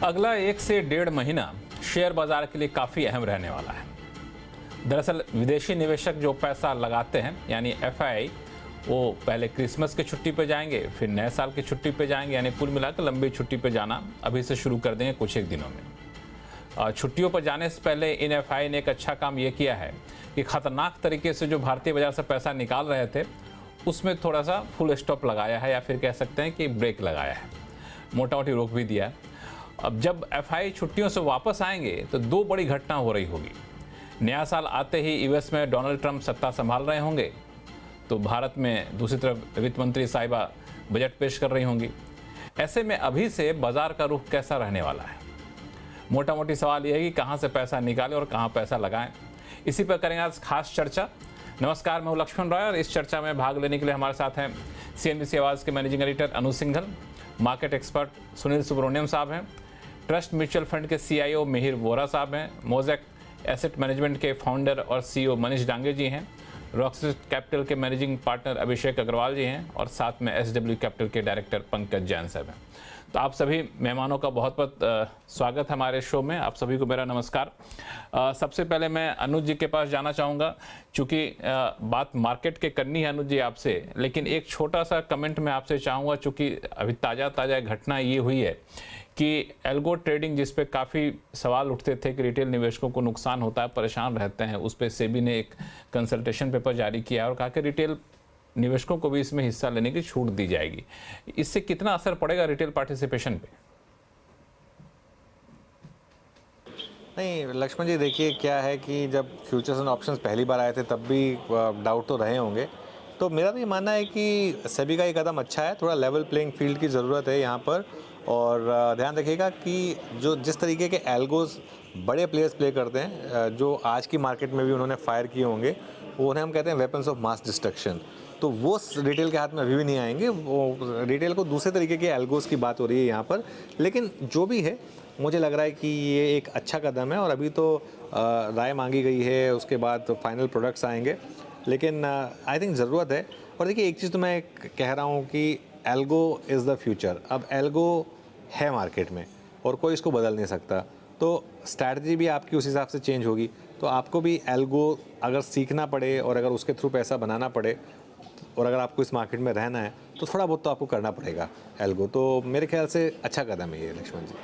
अगला 1 से 1.5 महीना शेयर बाजार के लिए काफ़ी अहम रहने वाला है। दरअसल विदेशी निवेशक जो पैसा लगाते हैं यानी एफआईआई, वो पहले क्रिसमस की छुट्टी पे जाएंगे, फिर नए साल की छुट्टी पे जाएंगे, यानी कुल मिलाकर लंबी छुट्टी पे जाना अभी से शुरू कर देंगे कुछ एक दिनों में। छुट्टियों पर जाने से पहले इन एफआईआई ने एक अच्छा काम ये किया है कि खतरनाक तरीके से जो भारतीय बाजार से पैसा निकाल रहे थे उसमें थोड़ा सा फुल स्टॉप लगाया है, या फिर कह सकते हैं कि ब्रेक लगाया है, मोटा मोटी रोक भी दिया है। अब जब एफआईआई छुट्टियों से वापस आएंगे तो दो बड़ी घटना हो रही होगी। नया साल आते ही यूएस में डोनाल्ड ट्रंप सत्ता संभाल रहे होंगे, तो भारत में दूसरी तरफ वित्त मंत्री साहिबा बजट पेश कर रही होंगी। ऐसे में अभी से बाजार का रुख कैसा रहने वाला है? मोटा मोटी सवाल यह है कि कहां से पैसा निकालें और कहां पैसा लगाएं। इसी पर करेंगे आज खास चर्चा। नमस्कार, मैं हूं लक्ष्मण रॉय और इस चर्चा में भाग लेने के लिए हमारे साथ हैं सीएनबीसी आवाज़ के मैनेजिंग एडिटर अनु सिंघल, मार्केट एक्सपर्ट सुनील सुब्रमण्यम साहब हैं, ट्रस्ट म्यूचुअल फंड के सीआईओ मिहिर वोरा साहब हैं, मोजेक एसेट मैनेजमेंट के फाउंडर और सीईओ मनीष डांगे जी हैं, रॉक्सिस कैपिटल के मैनेजिंग पार्टनर अभिषेक अग्रवाल जी हैं और साथ में एसडब्ल्यू कैपिटल के डायरेक्टर पंकज जैन साहब हैं। तो आप सभी मेहमानों का बहुत बहुत स्वागत है हमारे शो में। आप सभी को मेरा नमस्कार। सबसे पहले मैं अनुज जी के पास जाना चाहूँगा, चूँकि बात मार्केट के करनी है अनुज जी आपसे, लेकिन एक छोटा सा कमेंट मैं आपसे चाहूँगा, चूँकि अभी ताज़ा घटना ये हुई है कि एल्गो ट्रेडिंग, जिस पे काफ़ी सवाल उठते थे कि रिटेल निवेशकों को नुकसान होता है, परेशान रहते हैं, उस पर सेबी ने एक कंसल्टेशन पेपर जारी किया और कहा कि रिटेल निवेशकों को भी इसमें हिस्सा लेने की छूट दी जाएगी। इससे कितना असर पड़ेगा रिटेल पार्टिसिपेशन पे? नहीं लक्ष्मण जी, देखिए क्या है कि जब फ्यूचर्स एंड ऑप्शंस पहली बार आए थे तब भी डाउट तो रहे होंगे। तो मेरा तो ये मानना है कि सेबी का ये कदम अच्छा है, थोड़ा लेवल प्लेइंग फील्ड की ज़रूरत है यहाँ पर। और ध्यान रखिएगा कि जो जिस तरीके के एल्गोस बड़े प्लेयर्स प्ले करते हैं, जो आज की मार्केट में भी उन्होंने फायर किए होंगे, वो उन्हें हम कहते हैं वेपन्स ऑफ मास डिस्ट्रक्शन। तो वो रिटेल के हाथ में अभी भी नहीं आएंगे। वो रिटेल को दूसरे तरीके के एल्गोस की बात हो रही है यहाँ पर। लेकिन जो भी है, मुझे लग रहा है कि ये एक अच्छा कदम है और अभी तो राय मांगी गई है, उसके बाद तो फाइनल प्रोडक्ट्स आएंगे। लेकिन आई थिंक ज़रूरत है। और देखिए एक चीज़ तो मैं कह रहा हूँ कि एल्गो इज़ द फ्यूचर। अब एल्गो है मार्केट में और कोई इसको बदल नहीं सकता, तो स्ट्रैटेजी भी आपकी उस हिसाब से चेंज होगी। तो आपको भी एल्गो अगर सीखना पड़े और अगर उसके थ्रू पैसा बनाना पड़े और अगर आपको इस मार्केट में रहना है तो थोड़ा बहुत तो आपको करना पड़ेगा एल्गो। तो मेरे ख्याल से अच्छा कदम है ये लक्ष्मण जी।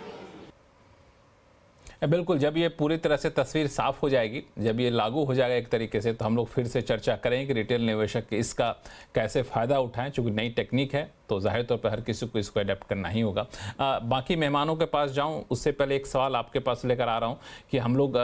बिल्कुल, जब ये पूरी तरह से तस्वीर साफ हो जाएगी, जब ये लागू हो जाएगा एक तरीके से, तो हम लोग फिर से चर्चा करेंगे कि रिटेल निवेशक इसका कैसे फ़ायदा उठाएं। चूँकि नई टेक्निक है तो जाहिर तौर पर हर किसी को इसको अडेप्ट करना ही होगा। बाकी मेहमानों के पास जाऊं उससे पहले एक सवाल आपके पास लेकर आ रहा हूं कि हम लोग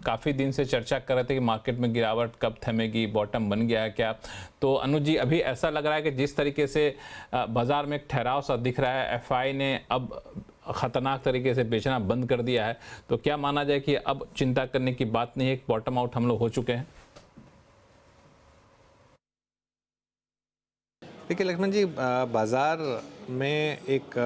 काफ़ी दिन से चर्चा कर रहे थे कि मार्केट में गिरावट कब थमेगी, बॉटम बन गया है क्या? तो अनुज जी, अभी ऐसा लग रहा है कि जिस तरीके से बाज़ार में एक ठहराव सा दिख रहा है, एफआई ने अब खतरनाक तरीके से बेचना बंद कर दिया है, तो क्या माना जाए कि अब चिंता करने की बात नहीं है, एक बॉटम आउट हम लोग हो चुके हैं? देखिए लक्ष्मण जी, बाज़ार में एक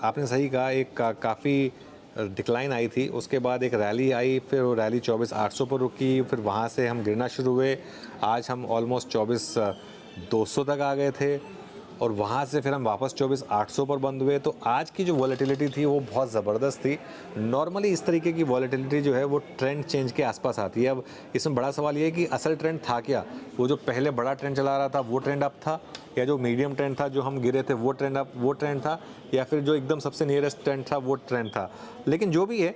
आपने सही कहा, एक काफ़ी डिक्लाइन आई थी, उसके बाद एक रैली आई, फिर वो रैली 24,800 पर रुकी, फिर वहाँ से हम गिरना शुरू हुए। आज हम ऑलमोस्ट 24,200 तक आ गए थे और वहाँ से फिर हम वापस 24,800 पर बंद हुए। तो आज की जो वॉलेटिलिटी थी वो बहुत ज़बरदस्त थी। नॉर्मली इस तरीके की वॉलेटिलिटी जो है वो ट्रेंड चेंज के आसपास आती है। अब इसमें बड़ा सवाल ये है कि असल ट्रेंड था क्या? वो जो पहले बड़ा ट्रेंड चला रहा था वो ट्रेंड अप था, या जो मीडियम ट्रेंड था जो हम गिरे थे वो ट्रेंड था, या फिर जो एकदम सबसे नियरेस्ट ट्रेंड था वो ट्रेंड था? लेकिन जो भी है,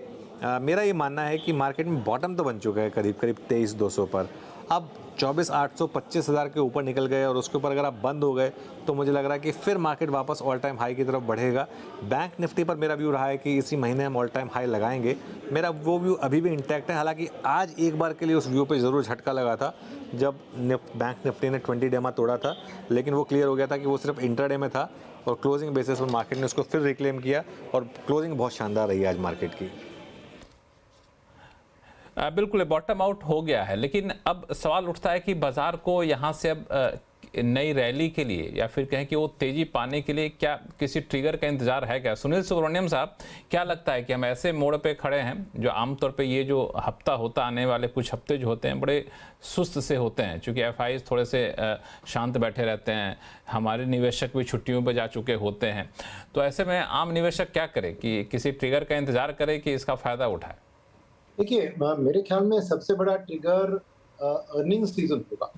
मेरा ये मानना है कि मार्केट में बॉटम तो बन चुका है करीब 23,200 पर। अब 24,800 25,000 के ऊपर निकल गए और उसके ऊपर अगर आप बंद हो गए तो मुझे लग रहा है कि फिर मार्केट वापस ऑल टाइम हाई की तरफ बढ़ेगा। बैंक निफ्टी पर मेरा व्यू रहा है कि इसी महीने हम ऑल टाइम हाई लगाएंगे। मेरा वो व्यू अभी भी इंटैक्ट है। हालांकि आज एक बार के लिए उस व्यू पे ज़रूर झटका लगा था जब बैंक निफ्टी ने 20 डे तोड़ा था, लेकिन वो क्लियर हो गया था कि वो सिर्फ इंट्राडे में था और क्लोजिंग बेसिस पर मार्केट ने उसको फिर रिक्लेम किया और क्लोजिंग बहुत शानदार रही आज मार्केट की। बिल्कुल बॉटम आउट हो गया है, लेकिन अब सवाल उठता है कि बाजार को यहाँ से अब नई रैली के लिए या फिर कहें कि वो तेजी पाने के लिए क्या किसी ट्रिगर का इंतजार है क्या? सुनील सुब्रमण्यम साहब, क्या लगता है कि हम ऐसे मोड़ पे खड़े हैं जो आमतौर पे ये जो हफ्ता होता आने वाले कुछ हफ्ते जो होते हैं बड़े सुस्त से होते हैं, क्योंकि एफआई थोड़े से शांत बैठे रहते हैं, हमारे निवेशक भी छुट्टियों पर जा चुके होते हैं, तो ऐसे में आम निवेशक क्या करे कि किसी ट्रिगर का इंतजार करे कि इसका फायदा उठाए? देखिए, मेरे ख्याल में सबसे बड़ा ट्रिगर अर्निंग सीजन होगा।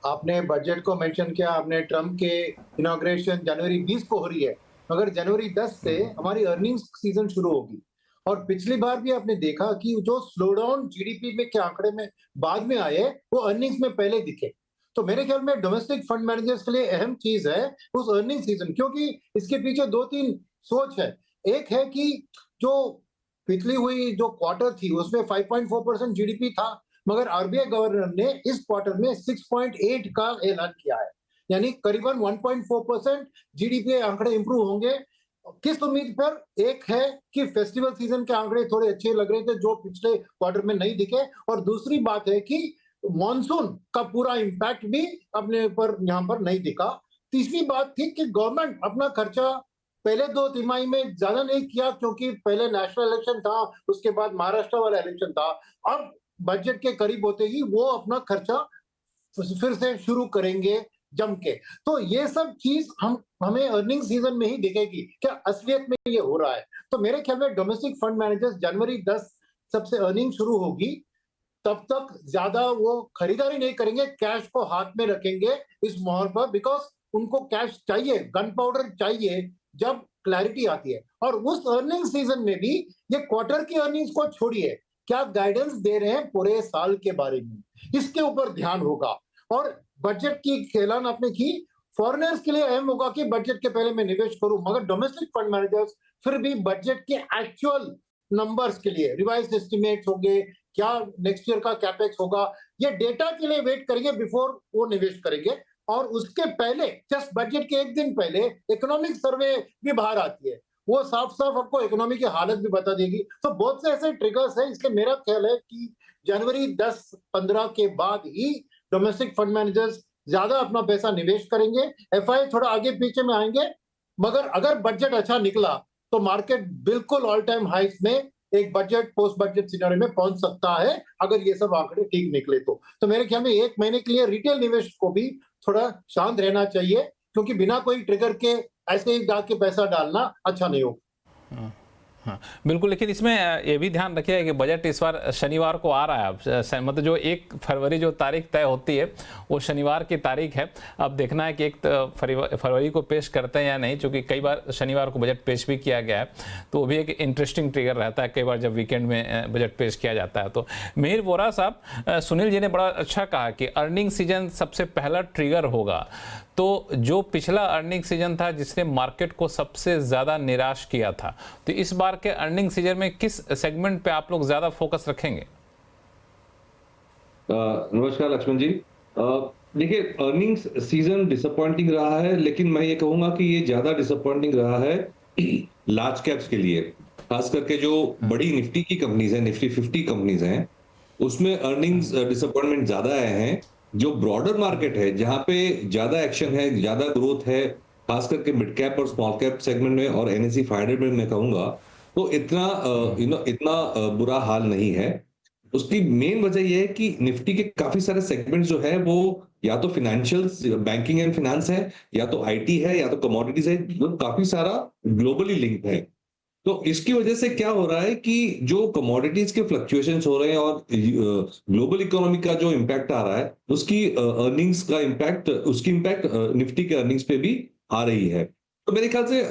आपने बजट को मेंशन किया, आपने ट्रम्प के इनॉग्रेशन जनवरी 20 को हो रही है, मगर जनवरी 10 से हमारी अर्निंग्स सीजन शुरू होगी। और पिछली बार भी आपने देखा कि जो स्लो डाउन जीडीपी में के आंकड़े में बाद में आए, वो अर्निंग्स में पहले दिखे। तो मेरे ख्याल में डोमेस्टिक फंड मैनेजर्स के लिए अहम चीज है उस अर्निंग सीजन, क्योंकि इसके पीछे 2-3 सोच है। एक है कि जो पिछली हुई जो क्वार्टर थी उसमें 5.4% जीडीपी था, मगर आरबीआई गवर्नर ने इस क्वार्टर में 6.8 का ऐलान किया है, यानी करीबन 1.4% जीडीपी आंकड़े इंप्रूव होंगे। किस उम्मीद पर? एक है कि फेस्टिवल सीजन के आंकड़े थोड़े अच्छे लग रहे थे जो पिछले क्वार्टर में नहीं दिखे, और दूसरी बात है कि मॉनसून का पूरा इंपैक्ट भी अपने ऊपर यहाँ पर नहीं दिखा। तीसरी बात थी कि गवर्नमेंट अपना खर्चा पहले 2 तिमाही में ज्यादा नहीं किया, क्योंकि पहले नेशनल इलेक्शन था, उसके बाद महाराष्ट्र वाला इलेक्शन था। अब बजट के करीब होते ही वो अपना खर्चा फिर से शुरू करेंगे जम के। तो ये सब चीज हमें अर्निंग सीजन में ही दिखेगी, क्या असलियत में ये हो रहा है। तो मेरे ख्याल में डोमेस्टिक फंड मैनेजर्स जनवरी 10 सबसे अर्निंग शुरू होगी, तब तक ज्यादा वो खरीदारी नहीं करेंगे, कैश को हाथ में रखेंगे इस माहौल पर, बिकॉज उनको कैश चाहिए, गन पाउडर चाहिए जब क्लैरिटी आती है। और उस अर्निंग सीजन में भी ये क्वार्टर की अर्निंग्स को छोड़िए, क्या गाइडेंस दे रहे हैं पूरे साल के बारे में, इसके ऊपर ध्यान होगा। और बजट की ऐलान आपने की, फॉरेनर्स के लिए अहम होगा कि बजट के पहले मैं निवेश करूं, मगर डोमेस्टिक फंड मैनेजर्स फिर भी बजट के एक्चुअल नंबर्स के लिए रिवाइज्ड एस्टिमेट्स होंगे, क्या नेक्स्ट ईयर का कैपेक्स होगा, ये डेटा के लिए वेट करेंगे बिफोर वो निवेश करेंगे। और उसके पहले, जस्ट बजट के एक दिन पहले, इकोनॉमिक सर्वे भी बाहर आती है, वो साफ साफ आपको इकोनॉमी की हालत भी बता देगी। तो बहुत से ऐसे ट्रिगर्स हैं, इसलिए मेरा ख्याल है कि जनवरी 10-15 के बाद ही डोमेस्टिक फंड मैनेजर्स ज्यादा अपना पैसा निवेश करेंगे, एफआई थोड़ा आगे पीछे में आएंगे। मगर अगर बजट अच्छा निकला तो मार्केट बिल्कुल ऑल टाइम हाइस में एक बजट पोस्ट बजट सिनेरियो में पहुंच सकता है, अगर ये सब आंकड़े ठीक निकले तो मेरे ख्याल में 1 महीने के लिए रिटेल निवेश को भी थोड़ा शांत रहना चाहिए, क्योंकि बिना कोई ट्रिगर के ऐसे ही जाके पैसा डालना अच्छा नहीं होगा। हाँ, बिल्कुल। लेकिन इसमें ये भी ध्यान रखिए कि बजट इस बार शनिवार को आ रहा है, मतलब जो 1 फरवरी जो तारीख तय होती है वो शनिवार की तारीख है। अब देखना है कि 1 फरवरी को पेश करते हैं या नहीं, क्योंकि कई बार शनिवार को बजट पेश भी किया गया है, तो वो भी एक इंटरेस्टिंग ट्रिगर रहता है कई बार जब वीकेंड में बजट पेश किया जाता है। तो मिहिर वोरा साहब, सुनील जी ने बड़ा अच्छा कहा कि अर्निंग सीजन सबसे पहला ट्रिगर होगा। तो जो पिछला अर्निंग सीजन था जिसने मार्केट को सबसे ज़्यादा निराश किया था, तो इस बार के अर्निंग सीजन में किस सेगमेंट पे आप लोग ज़्यादा फोकस रखेंगे? नमस्कार लक्ष्मण जी। देखिए, अर्निंग्स सीजन डिसअपॉइंटिंग रहा है, लेकिन मैं ये कहूंगा कि ये ज्यादा डिसअपॉइंटिंग रहा है लार्ज कैप्स के लिए, खास करके जो बड़ी निफ्टी की कंपनीज है, निफ्टी 50 कंपनीज हैं, उसमें अर्निंग्स डिसअपॉइंटमेंट ज्यादा आए हैं। जो ब्रॉडर मार्केट है, जहां पे ज्यादा एक्शन है, ज्यादा ग्रोथ है, खास करके मिड कैप और स्मॉल कैप सेगमेंट में और एनएसई 500 में मैं कहूंगा, तो इतना बुरा हाल नहीं है। उसकी मेन वजह यह है कि निफ्टी के काफी सारे सेगमेंट्स जो है वो या तो फाइनेंशियल, बैंकिंग एंड फाइनेंस है, या तो आईटी है, या तो कमोडिटीज है, वो काफी सारा ग्लोबली लिंक्ड है। तो इसकी वजह से क्या हो रहा है कि जो कमोडिटीज के फ्लक्चुएशंस हो रहे हैं और ग्लोबल इकोनॉमी का जो इम्पैक्ट आ रहा है, उसकी अर्निंग्स का इम्पैक्ट, उसकी इम्पैक्ट निफ्टी के अर्निंग्स पे भी आ रही है। तो मेरे ख्याल से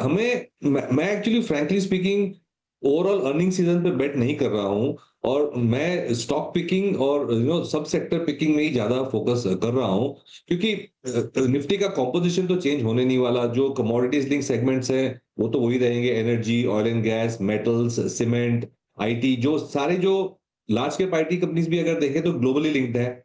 मैं actually frankly speaking overall earning season पे बेट नहीं कर रहा हूं, और मैं स्टॉक पिकिंग और सब सेक्टर पिकिंग में ही ज्यादा फोकस कर रहा हूं, क्योंकि निफ्टी का कॉम्पोजिशन तो चेंज होने नहीं वाला। जो कमोडिटीज लिंक सेगमेंट्स हैं वो तो वही रहेंगे, energy, oil and gas, metals, cement, IT, जो सारे जो लार्ज कैप आईटी कंपनीज भी अगर देखें तो ग्लोबली लिंक्ड है,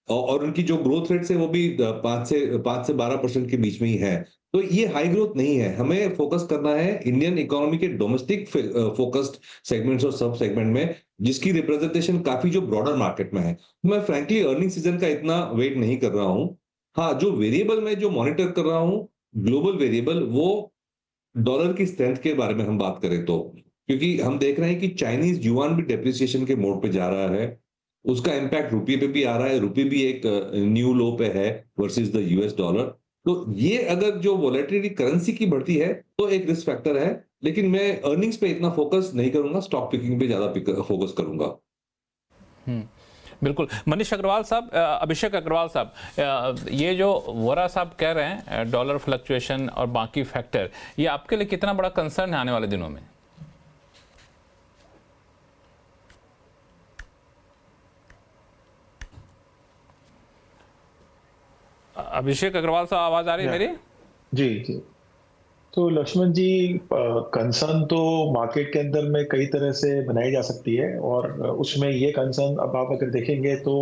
और उनकी जो ग्रोथ रेट्स है वो भी 5 से 12% के बीच में ही है। तो ये हाई ग्रोथ नहीं है। हमें फोकस करना है इंडियन इकोनॉमी के डोमेस्टिक फोकस्ड सेगमेंट्स और सब सेगमेंट में, जिसकी रिप्रेजेंटेशन काफी जो ब्रॉडर मार्केट में है। मैं फ्रैंकली अर्निंग सीजन का इतना वेट नहीं कर रहा हूं। हाँ, जो वेरिएबल मैं जो मॉनिटर कर रहा हूँ, ग्लोबल वेरिएबल, वो डॉलर की स्ट्रेंथ के बारे में हम बात करें तो, क्योंकि हम देख रहे हैं कि चाइनीज युआन भी डेप्रिसिएशन के मोड पे जा रहा है। उसका इम्पैक्ट रुपये पे भी आ रहा है, रुपये भी एक न्यू लो पे है वर्सेस द यूएस डॉलर। तो ये अगर जो वॉलेटिलिटी करेंसी की बढ़ती है तो एक रिस्क फैक्टर है, लेकिन मैं अर्निंग्स पे इतना फोकस नहीं करूंगा, स्टॉक पिकिंग पे ज्यादा फोकस करूंगा। बिल्कुल। मनीष अग्रवाल साहब, अभिषेक अग्रवाल साहब, ये जो वोरा साहब कह रहे हैं डॉलर फ्लक्चुएशन और बाकी फैक्टर, ये आपके लिए कितना बड़ा कंसर्न है आने वाले दिनों में? अभिषेक अग्रवाल साहब, आवाज आ रही है मेरी? जी जी। तो लक्ष्मण जी, कंसर्न तो मार्केट के अंदर में कई तरह से बनाई जा सकती है, और उसमें ये कंसर्न अब आप अगर देखेंगे तो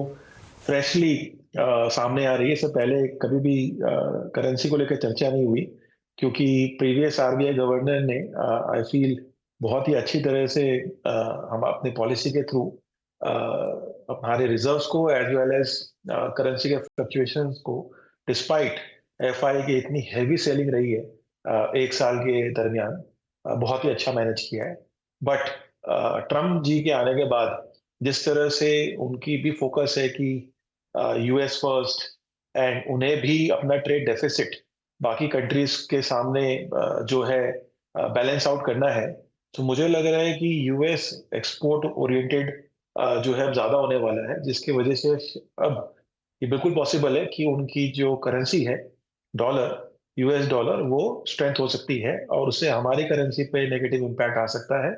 फ्रेशली सामने आ रही है। इससे पहले कभी भी करेंसी को लेकर चर्चा नहीं हुई, क्योंकि प्रीवियस आरबीआई गवर्नर ने आई फील बहुत ही अच्छी तरह से हम अपनी पॉलिसी के थ्रू हमारे रिजर्व्स को एज वेल एज करेंसी के फ्लक्चुएशंस को, डिस्पाइट एफआई की इतनी हैवी सेलिंग रही है एक साल के दरमियान, बहुत ही अच्छा मैनेज किया है। बट ट्रम्प जी के आने के बाद जिस तरह से उनकी भी फोकस है कि यूएस फर्स्ट, एंड उन्हें भी अपना ट्रेड डेफिसिट बाकी कंट्रीज के सामने जो है बैलेंस आउट करना है, तो मुझे लग रहा है कि यूएस एक्सपोर्ट ओरिएंटेड जो है अब ज्यादा होने वाला है, जिसकी वजह से अब ये बिल्कुल पॉसिबल है कि उनकी जो करेंसी है डॉलर, यूएस डॉलर, वो स्ट्रेंथ हो सकती है, और उससे हमारी करेंसी पे नेगेटिव इम्पैक्ट आ सकता है,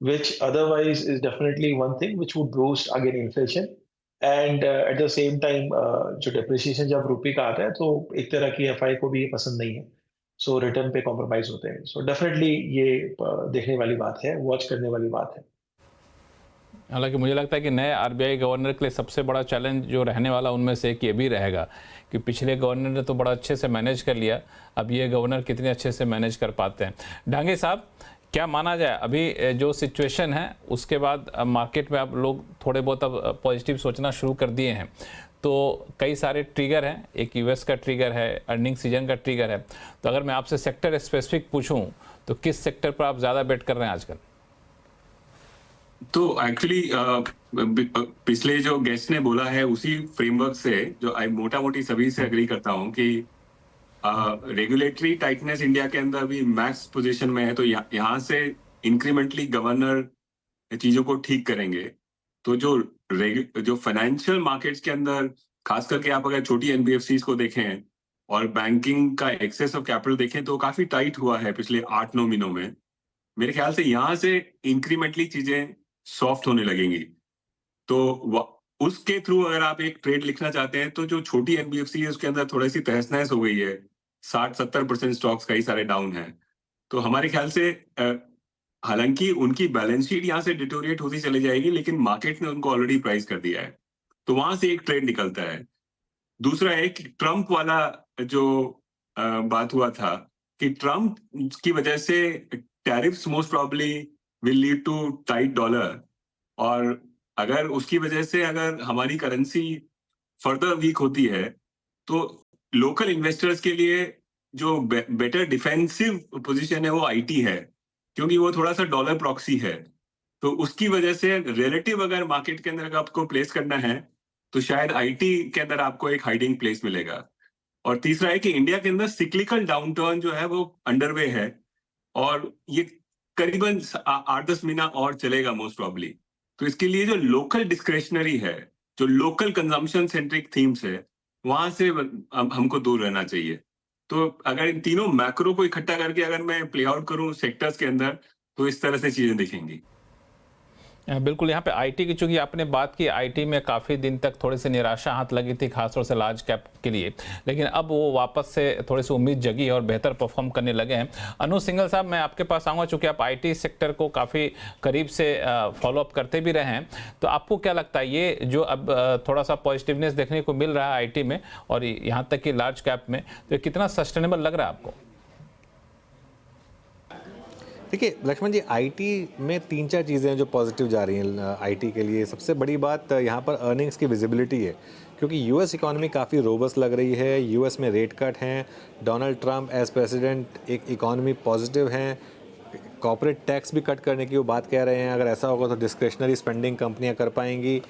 which otherwise is definitely one thing which would boost again inflation, and at the same time जो depreciation जब रुपये का आता है तो एक तरह की एफआई को भी ये पसंद नहीं है, सो रिटर्न पे कॉम्प्रोमाइज होते हैं। सो डेफिनेटली ये देखने वाली बात है, वॉच करने वाली बात है। हालांकि मुझे लगता है कि नए आरबीआई गवर्नर के लिए सबसे बड़ा चैलेंज जो रहने वाला उनमें से एक ये भी रहेगा कि पिछले गवर्नर ने तो बड़ा अच्छे से मैनेज कर लिया, अब ये गवर्नर कितने अच्छे से मैनेज कर पाते हैं। डांगे साहब, क्या माना जाए अभी जो सिचुएशन है उसके बाद मार्केट में अब लोग थोड़े बहुत अब पॉजिटिव सोचना शुरू कर दिए हैं, तो कई सारे ट्रिगर हैं, एक यूएस का ट्रिगर है, अर्निंग सीजन का ट्रिगर है, तो अगर मैं आपसे सेक्टर स्पेसिफिक पूछूं तो किस सेक्टर पर आप ज़्यादा बेट कर रहे हैं आजकल? तो एक्चुअली पिछले जो गेस्ट ने बोला है उसी फ्रेमवर्क से जो मोटा मोटी सभी से एग्री करता हूं कि रेगुलेटरी टाइटनेस इंडिया के अंदर भी मैक्स पोजीशन में है, तो यहाँ से इंक्रीमेंटली गवर्नर चीजों को ठीक करेंगे। तो जो फाइनेंशियल मार्केट्स के अंदर खास करके आप अगर छोटी एनबीएफसीज को देखें और बैंकिंग का एक्सेस ऑफ कैपिटल देखें तो काफी टाइट हुआ है पिछले 8-9 महीनों में। मेरे ख्याल से यहाँ से इंक्रीमेंटली चीजें सॉफ्ट होने लगेंगी, तो उसके थ्रू अगर आप एक ट्रेड लिखना चाहते हैं तो जो छोटी एनबीएफसी है उसके अंदर थोड़ी सी तहस नहस हो गई है, 60-70% स्टॉक्स कई सारे डाउन हैं। तो हमारे ख्याल से हालांकि उनकी बैलेंस शीट यहाँ से डिटोरिएट होती चली जाएगी, लेकिन मार्केट ने उनको ऑलरेडी प्राइस कर दिया है, तो वहां से एक ट्रेड निकलता है। दूसरा है कि ट्रम्प वाला जो बात हुआ था कि ट्रम्प की वजह से tariffs most probably will lead to tight dollar, और अगर उसकी वजह से अगर हमारी करेंसी फर्दर वीक होती है तो लोकल इन्वेस्टर्स के लिए जो बेटर डिफेंसिव पोजीशन है वो आईटी है, क्योंकि वो थोड़ा सा डॉलर प्रॉक्सी है। तो उसकी वजह से रिलेटिव अगर मार्केट के अंदर आपको प्लेस करना है तो शायद आईटी के अंदर आपको एक हाइडिंग प्लेस मिलेगा। और तीसरा है कि इंडिया के अंदर सिक्लिकल डाउनटर्न जो है वो अंडरवे है, और ये करीबन 8-10 महीना और चलेगा मोस्ट प्रॉब्ली। तो इसके लिए जो लोकल डिस्क्रेशनरी है, जो लोकल कंजम्पशन सेंट्रिक थीम्स है, वहां से हमको दूर रहना चाहिए। तो अगर इन तीनों मैक्रो को इकट्ठा करके अगर मैं प्ले आउट करूं सेक्टर्स के अंदर तो इस तरह से चीजें दिखेंगी। बिल्कुल, यहाँ पे आईटी की चूंकि आपने बात की, आईटी में काफ़ी दिन तक थोड़ी सी निराशा हाथ लगी थी खासतौर से लार्ज कैप के लिए, लेकिन अब वो वापस से थोड़ी सी उम्मीद जगी और बेहतर परफॉर्म करने लगे हैं। अनु सिंघल साहब, मैं आपके पास आऊँगा, चूँकि आप आईटी सेक्टर को काफ़ी करीब से फॉलोअप करते भी रहे हैं, तो आपको क्या लगता है ये जो अब थोड़ा सा पॉजिटिवनेस देखने को मिल रहा है आईटी में और यहाँ तक कि लार्ज कैप में, तो कितना सस्टेनेबल लग रहा है आपको? देखिए लक्ष्मण जी, आईटी में 3-4 चीज़ें हैं जो पॉजिटिव जा रही हैं आईटी के लिए। सबसे बड़ी बात यहाँ पर अर्निंग्स की विजिबिलिटी है, क्योंकि यूएस इकोनॉमी काफ़ी रोबस्ट लग रही है। यूएस में रेट कट हैं, डोनाल्ड ट्रंप एज प्रेसिडेंट एक इकोनॉमी पॉजिटिव हैं, कॉर्पोरेट टैक्स भी कट करने की वो बात कह रहे हैं। अगर ऐसा होगा तो डिस्क्रिशनरी स्पेंडिंग कंपनियां कर पाएंगी।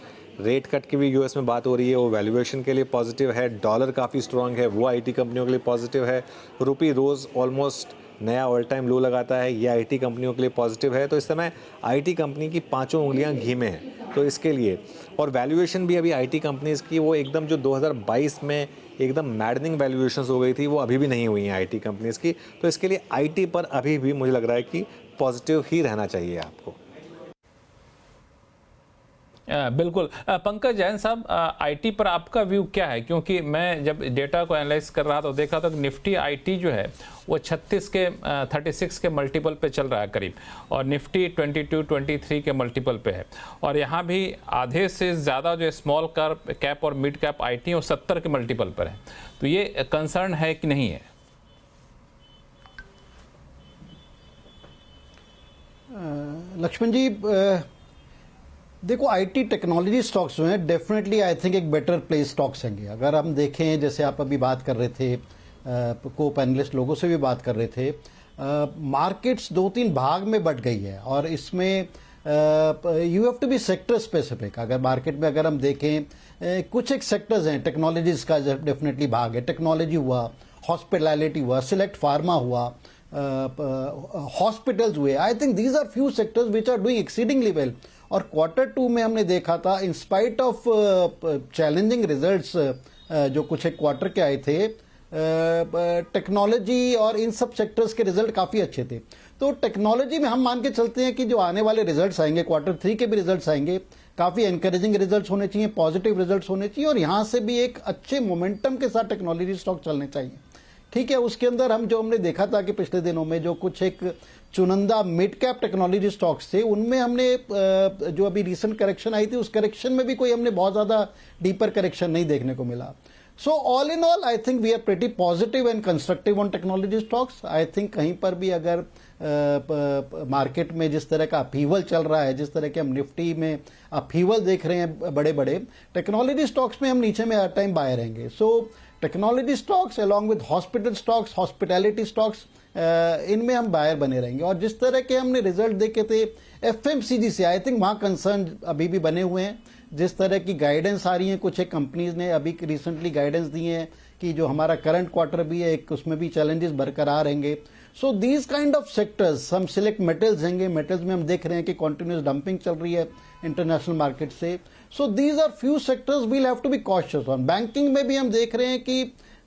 रेट कट की भी यूएस में बात हो रही है, वो वैल्यूएशन के लिए पॉजिटिव है। डॉलर काफ़ी स्ट्रांग है, वो आईटी कंपनियों के लिए पॉजिटिव है। रुपी रोज़ ऑलमोस्ट नया ऑल टाइम लो लगाता है, ये आईटी कंपनियों के लिए पॉजिटिव है। तो इस समय आईटी कंपनी की 5 उंगलियां घी में हैं, तो इसके लिए। और वैल्यूएशन भी अभी आईटी कंपनीज़ की वो एकदम जो 2022 में एकदम मैडनिंग वैल्यूएशंस हो गई थी, वो अभी भी नहीं हुई हैं आईटी कंपनीज़ की। तो इसके लिए आईटी पर अभी भी मुझे लग रहा है कि पॉजिटिव ही रहना चाहिए आपको। बिल्कुल। पंकज जैन साहब, आईटी पर आपका व्यू क्या है? क्योंकि मैं जब डेटा को एनालाइज कर रहा था तो देखा था कि निफ्टी आईटी जो है वो 36 के मल्टीपल पे चल रहा है करीब, और निफ्टी 22-23 के मल्टीपल पे है। और यहाँ भी आधे से ज़्यादा जो स्मॉल कैप और मिड कैप आईटी वो 70 के मल्टीपल पर है। तो ये कंसर्न है कि नहीं है? लक्ष्मण जी, देखो आईटी टेक्नोलॉजी स्टॉक्स जो हैं डेफिनेटली आई थिंक एक बेटर प्लेस स्टॉक्स होंगे। अगर हम देखें, जैसे आप अभी बात कर रहे थे, को पैनलिस्ट लोगों से भी बात कर रहे थे, मार्केट्स 2-3 भाग में बट गई है और इसमें you have to be sector specific. अगर मार्केट में अगर हम देखें, कुछ एक सेक्टर्स हैं, टेक्नोलॉजीज का डेफिनेटली भाग है। टेक्नोलॉजी हुआ, हॉस्पिटैलिटी हुआ, सिलेक्ट फार्मा हुआ, हॉस्पिटल्स हुए। I think these are few sectors which are doing exceedingly well. और Q2 में हमने देखा था, in spite of challenging results जो कुछ एक क्वार्टर के आए थे, टेक्नोलॉजी और इन सब सेक्टर्स के रिजल्ट काफ़ी अच्छे थे। तो टेक्नोलॉजी में हम मान के चलते हैं कि जो आने वाले रिजल्ट्स आएंगे, Q3 के भी रिजल्ट्स आएंगे, काफ़ी एनकरेजिंग रिजल्ट्स होने चाहिए, पॉजिटिव रिजल्ट्स होने चाहिए, और यहाँ से भी एक अच्छे मोमेंटम के साथ टेक्नोलॉजी स्टॉक चलने चाहिए। ठीक है, उसके अंदर हमने देखा था कि पिछले दिनों में जो कुछ एक चुनिंदा मिड कैप टेक्नोलॉजी स्टॉक्स थे, उनमें हमने जो अभी रिसेंट करेक्शन आई थी, उस करेक्शन में भी कोई हमने बहुत ज़्यादा डीपर करेक्शन नहीं देखने को मिला। So all in all I think we are pretty positive and constructive on technology stocks. I think कहीं पर भी अगर मार्केट में जिस तरह का अपहीवल चल रहा है, जिस तरह के हम निफ्टी में अपहीवल देख रहे हैं बड़े बड़े, टेक्नोलॉजी स्टॉक्स में हम नीचे में हर टाइम बाय रहेंगे। So technology stocks along with hospital stocks, hospitality stocks, इनमें हम बायर बने रहेंगे। और जिस तरह के हमने रिजल्ट देखे थे एफएमसीजी से, आई थिंक वहाँ कंसर्न अभी भी बने हुए हैं। जिस तरह की गाइडेंस आ रही है, कुछ एक कंपनीज ने अभी रिसेंटली गाइडेंस दी है कि जो हमारा करंट क्वार्टर भी है, एक उसमें भी चैलेंजेस बरकरार रहेंगे। So these kind of sectors, हम सिलेक्ट मेटल्स होंगे, मेटल्स में हम देख रहे हैं कि कॉन्टिन्यूस डंपिंग चल रही है इंटरनेशनल मार्केट से। So these are few sectors we'll have to be cautious on. Banking में भी हम देख रहे हैं कि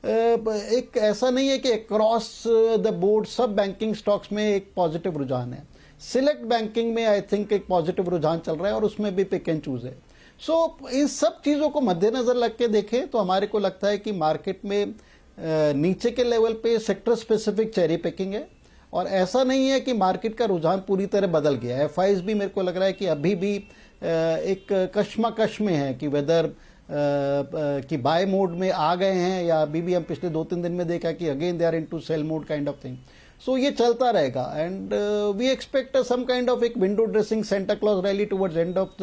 एक ऐसा नहीं है कि अक्रॉस द बोर्ड सब बैंकिंग स्टॉक्स में एक पॉजिटिव रुझान है। सिलेक्ट बैंकिंग में आई थिंक एक पॉजिटिव रुझान चल रहा है और उसमें भी पिक एंड चूज है। सो इन सब चीज़ों को मद्देनजर रख के देखें तो हमारे को लगता है कि मार्केट में नीचे के लेवल पे सेक्टर स्पेसिफिक चेरी पिकिंग है, और ऐसा नहीं है कि मार्केट का रुझान पूरी तरह बदल गया है। एफआईज भी मेरे को लग रहा है कि अभी भी एक कश्मकश में है कि वेदर कि बाय मोड में आ गए हैं, या अभी भी हम पिछले 2-3 दिन में देखा कि again they are into sell mode kind of thing. So ये चलता रहेगा and we expect some kind of एक window dressing Santa Claus rally towards end of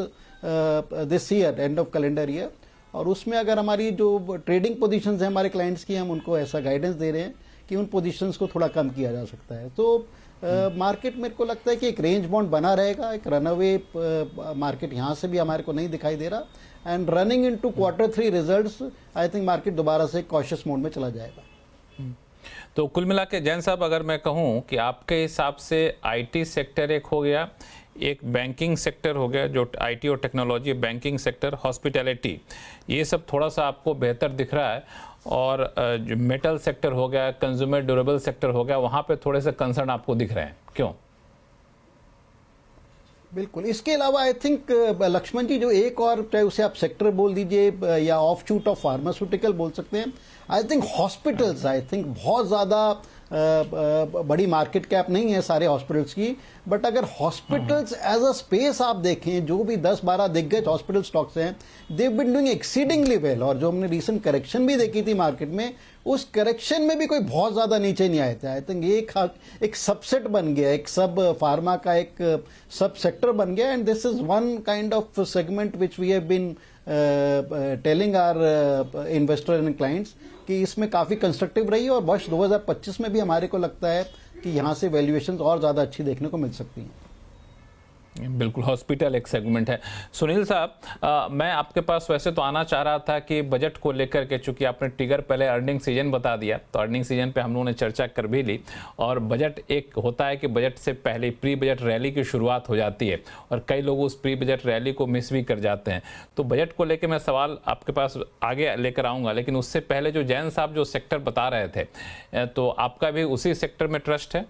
this year, end of calendar year. और उसमें अगर हमारी जो ट्रेडिंग पोजीशंस हैं हमारे क्लाइंट्स की, हम उनको ऐसा गाइडेंस दे रहे हैं कि उन पोजीशंस को थोड़ा कम किया जा सकता है। तो मार्केट मेरे को लगता है कि एक रेंज बाउंड बना रहेगा, एक रनअवे मार्केट यहाँ से भी हमारे को नहीं दिखाई दे रहा, and running into Q3 results I think market दोबारा से कॉशियस मोड में चला जाएगा। तो कुल मिला के जैन साहब, अगर मैं कहूँ कि आपके हिसाब से आईटी सेक्टर एक हो गया, एक बैंकिंग सेक्टर हो गया, जो आईटी और टेक्नोलॉजी, बैंकिंग सेक्टर, हॉस्पिटैलिटी, ये सब थोड़ा सा आपको बेहतर दिख रहा है, और जो मेटल सेक्टर हो गया, कंज्यूमर ड्यूरेबल सेक्टर हो गया, वहाँ पे थोड़े से कंसर्न आपको दिख रहे हैं, क्यों? बिल्कुल। इसके अलावा आई थिंक लक्ष्मण जी, जो एक और, चाहे उसे आप सेक्टर बोल दीजिए या ऑफ शूट ऑफ फार्मास्यूटिकल बोल सकते हैं, I think hospitals I think बहुत ज़्यादा बड़ी मार्केट कैप नहीं है सारे हॉस्पिटल्स की, बट अगर हॉस्पिटल्स एज अ स्पेस आप देखें, जो भी 10-12 दिग्गज हॉस्पिटल स्टॉक्स हैं, they been doing exceedingly well. और जो हमने रीसेंट करेक्शन भी देखी थी मार्केट में, उस करेक्शन में भी कोई बहुत ज़्यादा नीचे नहीं आए थे। आई थिंक ये एक सबसेट बन गया, एक सब फार्मा का एक सब सेक्टर बन गया, and this is one kind of segment which we have been telling our investor and clients कि इसमें काफ़ी कंस्ट्रक्टिव रही है, और वर्ष 2025 में भी हमारे को लगता है कि यहाँ से वैल्यूएशंस और ज़्यादा अच्छी देखने को मिल सकती हैं। बिल्कुल, हॉस्पिटल एक सेगमेंट है। सुनील साहब, मैं आपके पास वैसे तो आना चाह रहा था कि बजट को लेकर के, चूंकि आपने ट्रिगर पहले अर्निंग सीजन बता दिया, तो अर्निंग सीजन पे हम लोगों ने चर्चा कर भी ली। और बजट एक होता है कि बजट से पहले प्री बजट रैली की शुरुआत हो जाती है, और कई लोग उस प्री बजट रैली को मिस भी कर जाते हैं। तो बजट को लेकर मैं सवाल आपके पास आगे लेकर आऊँगा, लेकिन उससे पहले जो जैन साहब जो सेक्टर बता रहे थे, तो आपका भी उसी सेक्टर में ट्रस्ट है?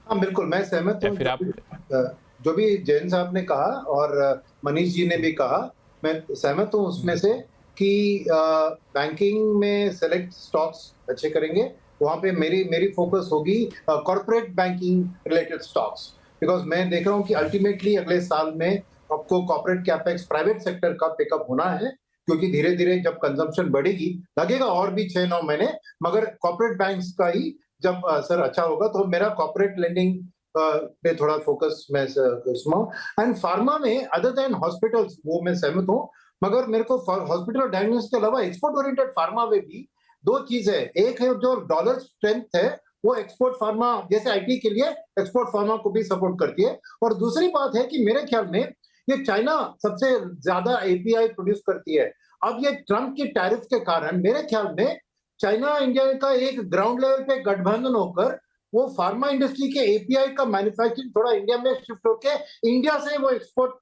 हाँ बिल्कुल, मैं सहमत हूँ। फिर आप जो भी जैन साहब ने कहा और मनीष जी ने भी कहा, मैं सहमत हूँ उसमें से कि बैंकिंग में सेलेक्ट स्टॉक्स अच्छे करेंगे। वहां पे मेरी फोकस होगी corporate banking related stocks, because मैं देख रहा हूँ कि अल्टीमेटली अगले साल में आपको कॉर्पोरेट कैपेक्स प्राइवेट सेक्टर का पिकअप होना है, क्योंकि धीरे धीरे जब कंजम्पशन बढ़ेगी, लगेगा और भी 6-9 महीने, मगर कॉर्पोरेट बैंक्स का ही जब सर अच्छा होगा, तो मेरा कॉर्पोरेट लेंडिंग पे थोड़ा फोकस मैं इसमें। एंड फार्मा में अदर देन हॉस्पिटल्स, वो मैं सहमत हूँ, मगर मेरे को हॉस्पिटल और डायग्नोस्टिक्स के अलावा एक्सपोर्ट ओरिएंटेड फार्मा में भी दो चीज है। एक है जो डॉलर स्ट्रेंथ है, वो एक्सपोर्ट फार्मा जैसे आईटी के लिए एक्सपोर्ट फार्मा को भी सपोर्ट करती है। और दूसरी बात है कि मेरे ख्याल में ये चाइना सबसे ज्यादा एपीआई प्रोड्यूस करती है। अब ये ट्रम्प की टैरिफ के कारण मेरे ख्याल में चाइना इंडिया का एक ग्राउंड लेवल पे गठबंधन होकर वो फार्मा इंडस्ट्री के एपीआई का मैन्युफैक्चरिंग थोड़ा इंडिया में शिफ्ट होके इंडिया से वो एक्सपोर्ट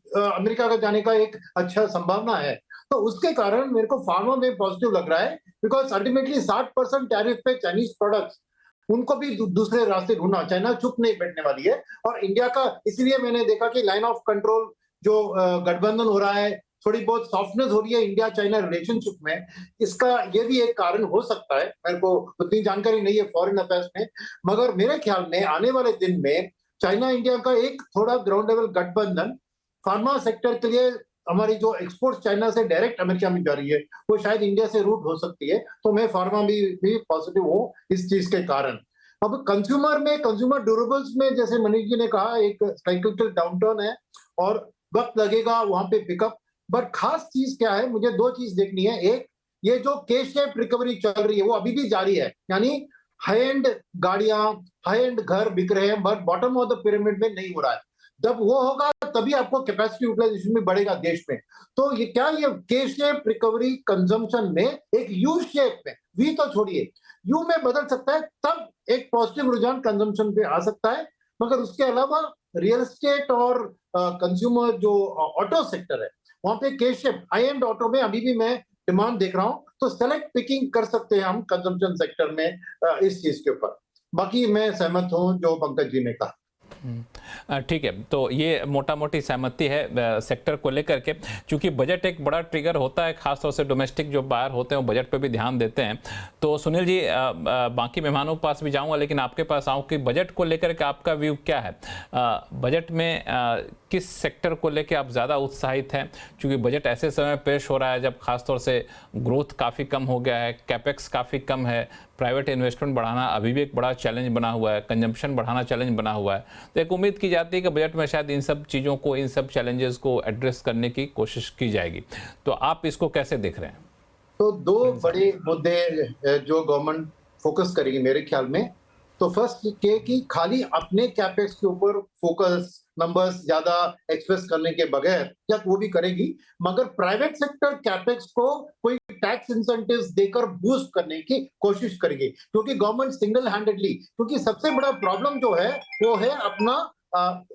अमेरिका का जाने का एक अच्छा संभावना है। तो उसके कारण मेरे को फार्मा में पॉजिटिव लग रहा है, बिकॉज अल्टीमेटली 60% टैरिफ पे चाइनीज प्रोडक्ट्स, उनको भी दूसरे रास्ते ढूंढना, चाइना चुप नहीं बैठने वाली है। और इंडिया का, इसलिए मैंने देखा कि लाइन ऑफ कंट्रोल जो गठबंधन हो रहा है, थोड़ी बहुत सॉफ्टनेस हो रही है इंडिया चाइना रिलेशनशिप में, इसका ये भी एक कारण हो सकता है। मेरे को उतनी जानकारी नहीं है फॉरेन अफेयर्स में, मगर मेरे ख्याल में आने वाले दिन में चाइना इंडिया का एक थोड़ा ग्राउंड लेवल गठबंधन फार्मा सेक्टर के लिए, हमारी जो एक्सपोर्ट चाइना से डायरेक्ट अमेरिका में जा रही है, वो शायद इंडिया से रूट हो सकती है। तो मैं फार्मा भी पॉजिटिव हूँ इस चीज के कारण। अब कंज्यूमर में, कंज्यूमर ड्यूरेबल्स में, जैसे मनीष जी ने कहा, एक साइक्लिकल डाउनटर्न है और वक्त लगेगा वहां पे पिकअप। बट खास चीज क्या है, मुझे दो चीज देखनी है। एक, ये जो के शेप रिकवरी चल रही है वो अभी भी जारी है, यानी हाई एंड गाड़ियां, हाई एंड घर बिक रहे हैं, but bottom of the pyramid में नहीं हो रहा है। जब वो होगा तभी आपको कैपेसिटी यूटिलाइजेशन भी बढ़ेगा देश में। तो ये क्या, ये के शेप रिकवरी कंजम्पशन में एक यू शेप में, वी तो छोड़िए, यू में बदल सकता है, तब एक पॉजिटिव रुझान कंजम्पशन पे आ सकता है। मगर उसके अलावा रियल एस्टेट और कंज्यूमर जो ऑटो सेक्टर है, वहां पे के शेप हाई एंड ऑटो में अभी भी मैं डिमांड देख रहा हूं। तो सेलेक्ट पिकिंग कर सकते हैं हम कंजम्पशन सेक्टर में इस चीज के ऊपर। बाकी मैं सहमत हूं जो पंकज जी ने कहा। ठीक है, तो ये मोटा मोटी सहमति है सेक्टर को लेकर के। चूंकि बजट एक बड़ा ट्रिगर होता है, खासतौर से डोमेस्टिक जो बायर होते हैं वो बजट पे भी ध्यान देते हैं। तो सुनील जी, बाकी मेहमानों के पास भी जाऊंगा, लेकिन आपके पास आऊं कि बजट को लेकर के आपका व्यू क्या है? बजट में किस सेक्टर को लेकर आप ज़्यादा उत्साहित हैं? क्योंकि बजट ऐसे समय पेश हो रहा है जब खासतौर से ग्रोथ काफ़ी कम हो गया है, कैपेक्स काफ़ी कम है, प्राइवेट इन्वेस्टमेंट बढ़ाना अभी भी एक बड़ा चैलेंज बना हुआ है, कंजम्पशन बढ़ाना चैलेंज बना हुआ है। तो एक उम्मीद की जाती है कि बजट में शायद इन सब चीज़ों को, इन सब चैलेंजेस को एड्रेस करने की कोशिश की जाएगी। तो आप इसको कैसे देख रहे हैं? तो दो बड़े मुद्दे जो गवर्नमेंट फोकस करेगी मेरे ख्याल में। तो फर्स्ट ये कि खाली अपने कैपेक्स के ऊपर फोकस, नंबर्स ज्यादा एक्सप्रेस करने के बगैर, या वो भी करेगी, मगर प्राइवेट सेक्टर कैपेक्स को कोई टैक्स इंसेंटिव्स देकर बूस्ट करने की कोशिश करेगी। क्योंकि गवर्नमेंट सिंगल हैंडेडली, क्योंकि सबसे बड़ा प्रॉब्लम जो है वो है अपना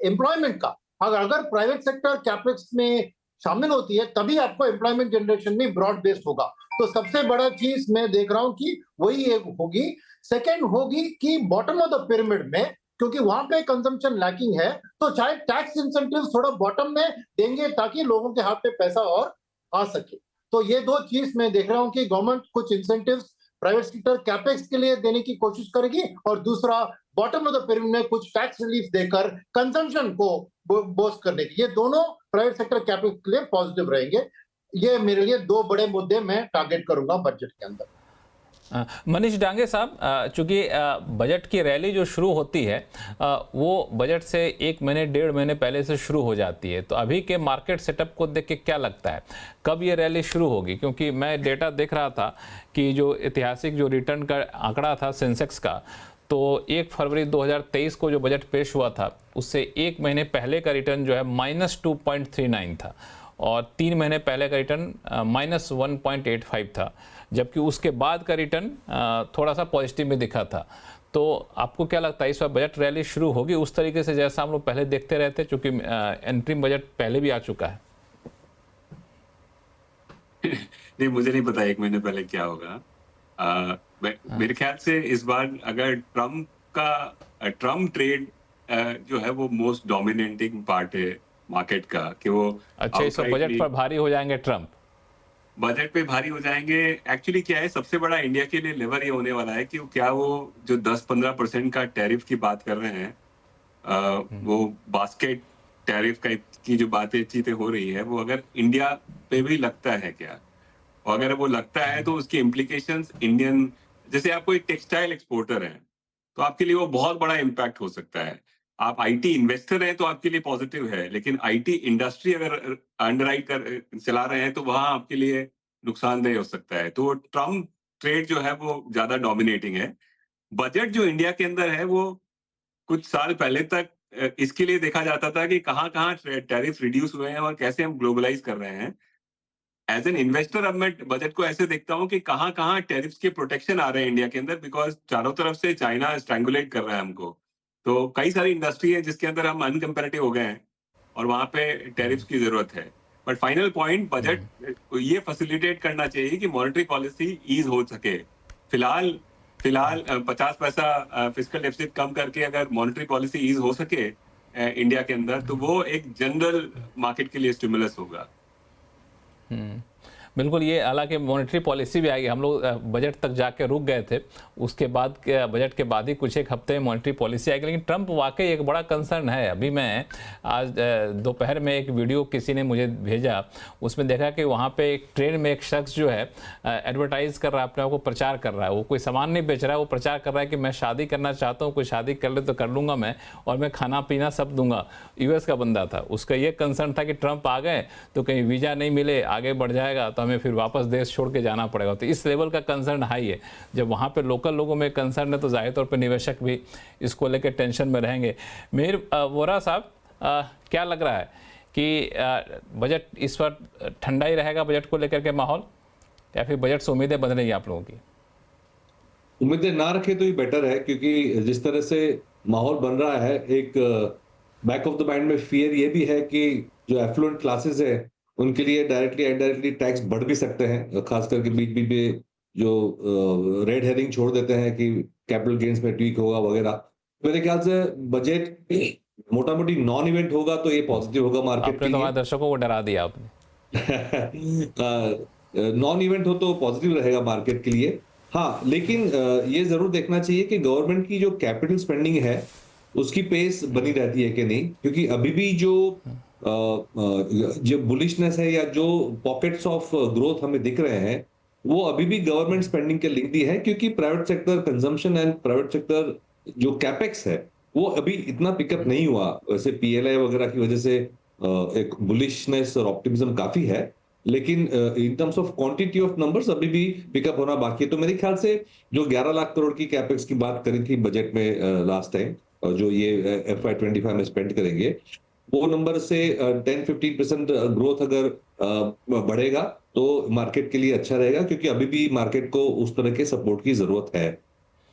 एम्प्लॉयमेंट का। अगर प्राइवेट सेक्टर कैपेक्स में शामिल होती है तभी आपको एम्प्लॉयमेंट जनरेशन में ब्रॉड बेस्ड होगा। तो सबसे बड़ा चीज मैं देख रहा हूं कि वही एक होगी। सेकेंड होगी कि बॉटम ऑफ द पिरामिड में, क्योंकि वहां पे कंजम्पशन लैकिंग है, तो चाहे टैक्स इंसेंटिव थोड़ा बॉटम में देंगे ताकि लोगों के हाथ पे पैसा और आ सके। तो ये दो चीज मैं देख रहा हूं कि गवर्नमेंट कुछ इंसेंटिव्स प्राइवेट सेक्टर कैपेक्स के लिए देने की कोशिश करेगी, और दूसरा बॉटम ऑफ द पिरामिड में कुछ टैक्स रिलीफ देकर कंजम्पशन को बूस्ट करने की। ये दोनों प्राइवेट सेक्टर कैपेक्स के लिए पॉजिटिव रहेंगे। ये मेरे लिए दो बड़े मुद्दे मैं टारगेट करूंगा बजट के अंदर। मनीष डांगे साहब, चूंकि बजट की रैली जो शुरू होती है वो बजट से 1 महीने 1.5 महीने पहले से शुरू हो जाती है, तो अभी के मार्केट सेटअप को देख के क्या लगता है कब ये रैली शुरू होगी? क्योंकि मैं डेटा देख रहा था कि जो ऐतिहासिक जो रिटर्न का आंकड़ा था सेंसेक्स का, तो 1 फरवरी 2023 को जो बजट पेश हुआ था उससे 1 महीने पहले का रिटर्न जो है -2.39 था, और 3 महीने पहले का रिटर्न -1.85 था, जबकि उसके बाद का रिटर्न थोड़ा सा पॉजिटिव में दिखा था। तो आपको क्या लगता है इस बार बजट रैली शुरू होगी उस तरीके से जैसा हम लोग पहले देखते रहते, चूंकि एंट्रीम बजट पहले भी आ चुका है? नहीं, मुझे नहीं पता 1 महीने पहले क्या होगा। मेरे ख्याल से इस बार अगर ट्रम्प ट्रेड जो है वो मोस्ट डोमिनेटिंग पार्ट है मार्केट का, कि वो अच्छा इस बार बजट पर भारी हो जाएंगे ट्रम्प? बजट पे भारी हो जाएंगे। एक्चुअली क्या है, सबसे बड़ा इंडिया के लिए लेवर ये होने वाला है कि क्या वो जो 10-15% का टैरिफ की बात कर रहे हैं, वो बास्केट टैरिफ की जो चीजें हो रही है, वो अगर इंडिया पे भी लगता है क्या, और अगर वो लगता है तो उसकी इम्प्लीकेशंस इंडियन, जैसे आप कोई टेक्सटाइल एक्सपोर्टर हैं तो आपके लिए वो बहुत बड़ा इम्पैक्ट हो सकता है। आप आईटी इन्वेस्टर हैं तो आपके लिए पॉजिटिव है, लेकिन आईटी इंडस्ट्री अगर अंडरराइट कर चला रहे हैं तो वहां आपके लिए नुकसानदेह हो सकता है। तो ट्रम्प ट्रेड जो है वो ज्यादा डोमिनेटिंग है। बजट जो इंडिया के अंदर है वो कुछ साल पहले तक इसके लिए देखा जाता था कि कहाँ कहाँ टैरिफ रिड्यूस हुए हैं और कैसे हम ग्लोबलाइज कर रहे हैं। एज एन इन्वेस्टर अब मैं बजट को ऐसे देखता हूँ कि कहाँ कहाँ टैरिफ्स के प्रोटेक्शन आ रहे हैं इंडिया के अंदर, बिकॉज चारों तरफ से चाइना स्ट्रैंगुलेट कर रहा है हमको। तो कई सारी इंडस्ट्री है जिसके अंदर हम अनकम्पेरेटिव हो गए हैं और वहां पे टैरिफ्स की जरूरत है। बट फाइनल पॉइंट, बजट ये फैसिलिटेट करना चाहिए कि मॉनेटरी पॉलिसी ईज हो सके। फिलहाल 50 पैसा फिस्कल डेफिसिट कम करके अगर मॉनेटरी पॉलिसी ईज हो सके इंडिया के अंदर, तो वो एक जनरल मार्केट के लिए स्टिमुलस होगा। बिल्कुल, ये हालांकि मॉनेटरी पॉलिसी भी आएगी। हम लोग बजट तक जाके रुक गए थे, उसके बाद के बजट के बाद ही कुछ एक हफ्ते में मॉनेटरी पॉलिसी आएगी। लेकिन ट्रम्प वाकई एक बड़ा कंसर्न है। अभी मैं आज दोपहर में एक वीडियो किसी ने मुझे भेजा, उसमें देखा कि वहाँ पे एक ट्रेन में एक शख्स जो है एडवर्टाइज कर रहा है, अपने आप को प्रचार कर रहा है। वो कोई सामान नहीं बेच रहा है, वो प्रचार कर रहा है कि मैं शादी करना चाहता हूँ, कोई शादी कर ले तो कर लूँगा मैं, और मैं खाना पीना सब दूंगा। यूएस का बंदा था, उसका ये कंसर्न था कि ट्रम्प आ गए तो कहीं वीज़ा नहीं मिले, आगे बढ़ जाएगा तो हमें फिर वापस देश छोड़ के जाना पड़ेगा। तो इस लेवल का कंसर्न हाई है। जब वहाँ पे लोकल लोगों में कंसर्न है तो जाहिर तौर पे निवेशक भी इसको लेकर टेंशन में रहेंगे। मेहर वोरा साहब, क्या लग रहा है कि बजट इस बार ठंडा ही रहेगा बजट को लेकर के माहौल, या फिर बजट से उम्मीदें बन रही हैं आप लोगों की? उम्मीदें ना रखे तो ही बेटर है, क्योंकि जिस तरह से माहौल बन रहा है, एक बैक ऑफ द माइंड में फियर ये भी है कि जो एफ्लुएंट क्लासेस है उनके लिए डायरेक्टली इनडायरेक्टली टैक्स बढ़ भी सकते हैं, खास करके बीच बीच में जो रेड हेरिंग छोड़ देते हैं कि कैपिटल गेन्स में ट्वीक होगा वगैरह। मेरे ख्याल से बजट मोटा मोटी नॉन इवेंट होगा तो ये पॉजिटिव होगा मार्केट के लिए। हमारे दर्शकों को डरा दिया आपने। नॉन इवेंट हो तो पॉजिटिव रहेगा मार्केट के लिए। हाँ, लेकिन ये जरूर देखना चाहिए कि गवर्नमेंट की जो कैपिटल स्पेंडिंग है उसकी पेस बनी रहती है कि नहीं, क्योंकि अभी भी जो बुलिशनेस है या जो पॉकेट्स ऑफ ग्रोथ हमें दिख रहे हैं वो अभी भी गवर्नमेंट स्पेंडिंग के लिंक दी है, क्योंकि private sector consumption and private sector जो कैपेक्स है वो अभी इतना पिकअप नहीं हुआ। वैसे पीएलआई वगैरह की वजह से एक बुलिशनेस और ऑप्टिमिज्म काफी है, लेकिन in terms of quantity of numbers अभी भी पिकअप होना बाकी है। तो मेरे ख्याल से जो 11 लाख करोड़ की कैपेक्स की बात करी थी बजट में लास्ट टाइम, जो ये FY25 में स्पेंड करेंगे, वो नंबर से 10-15% ग्रोथ अगर बढ़ेगा तो मार्केट के लिए अच्छा रहेगा, क्योंकि अभी भी मार्केट को उस तरह के सपोर्ट की जरूरत है।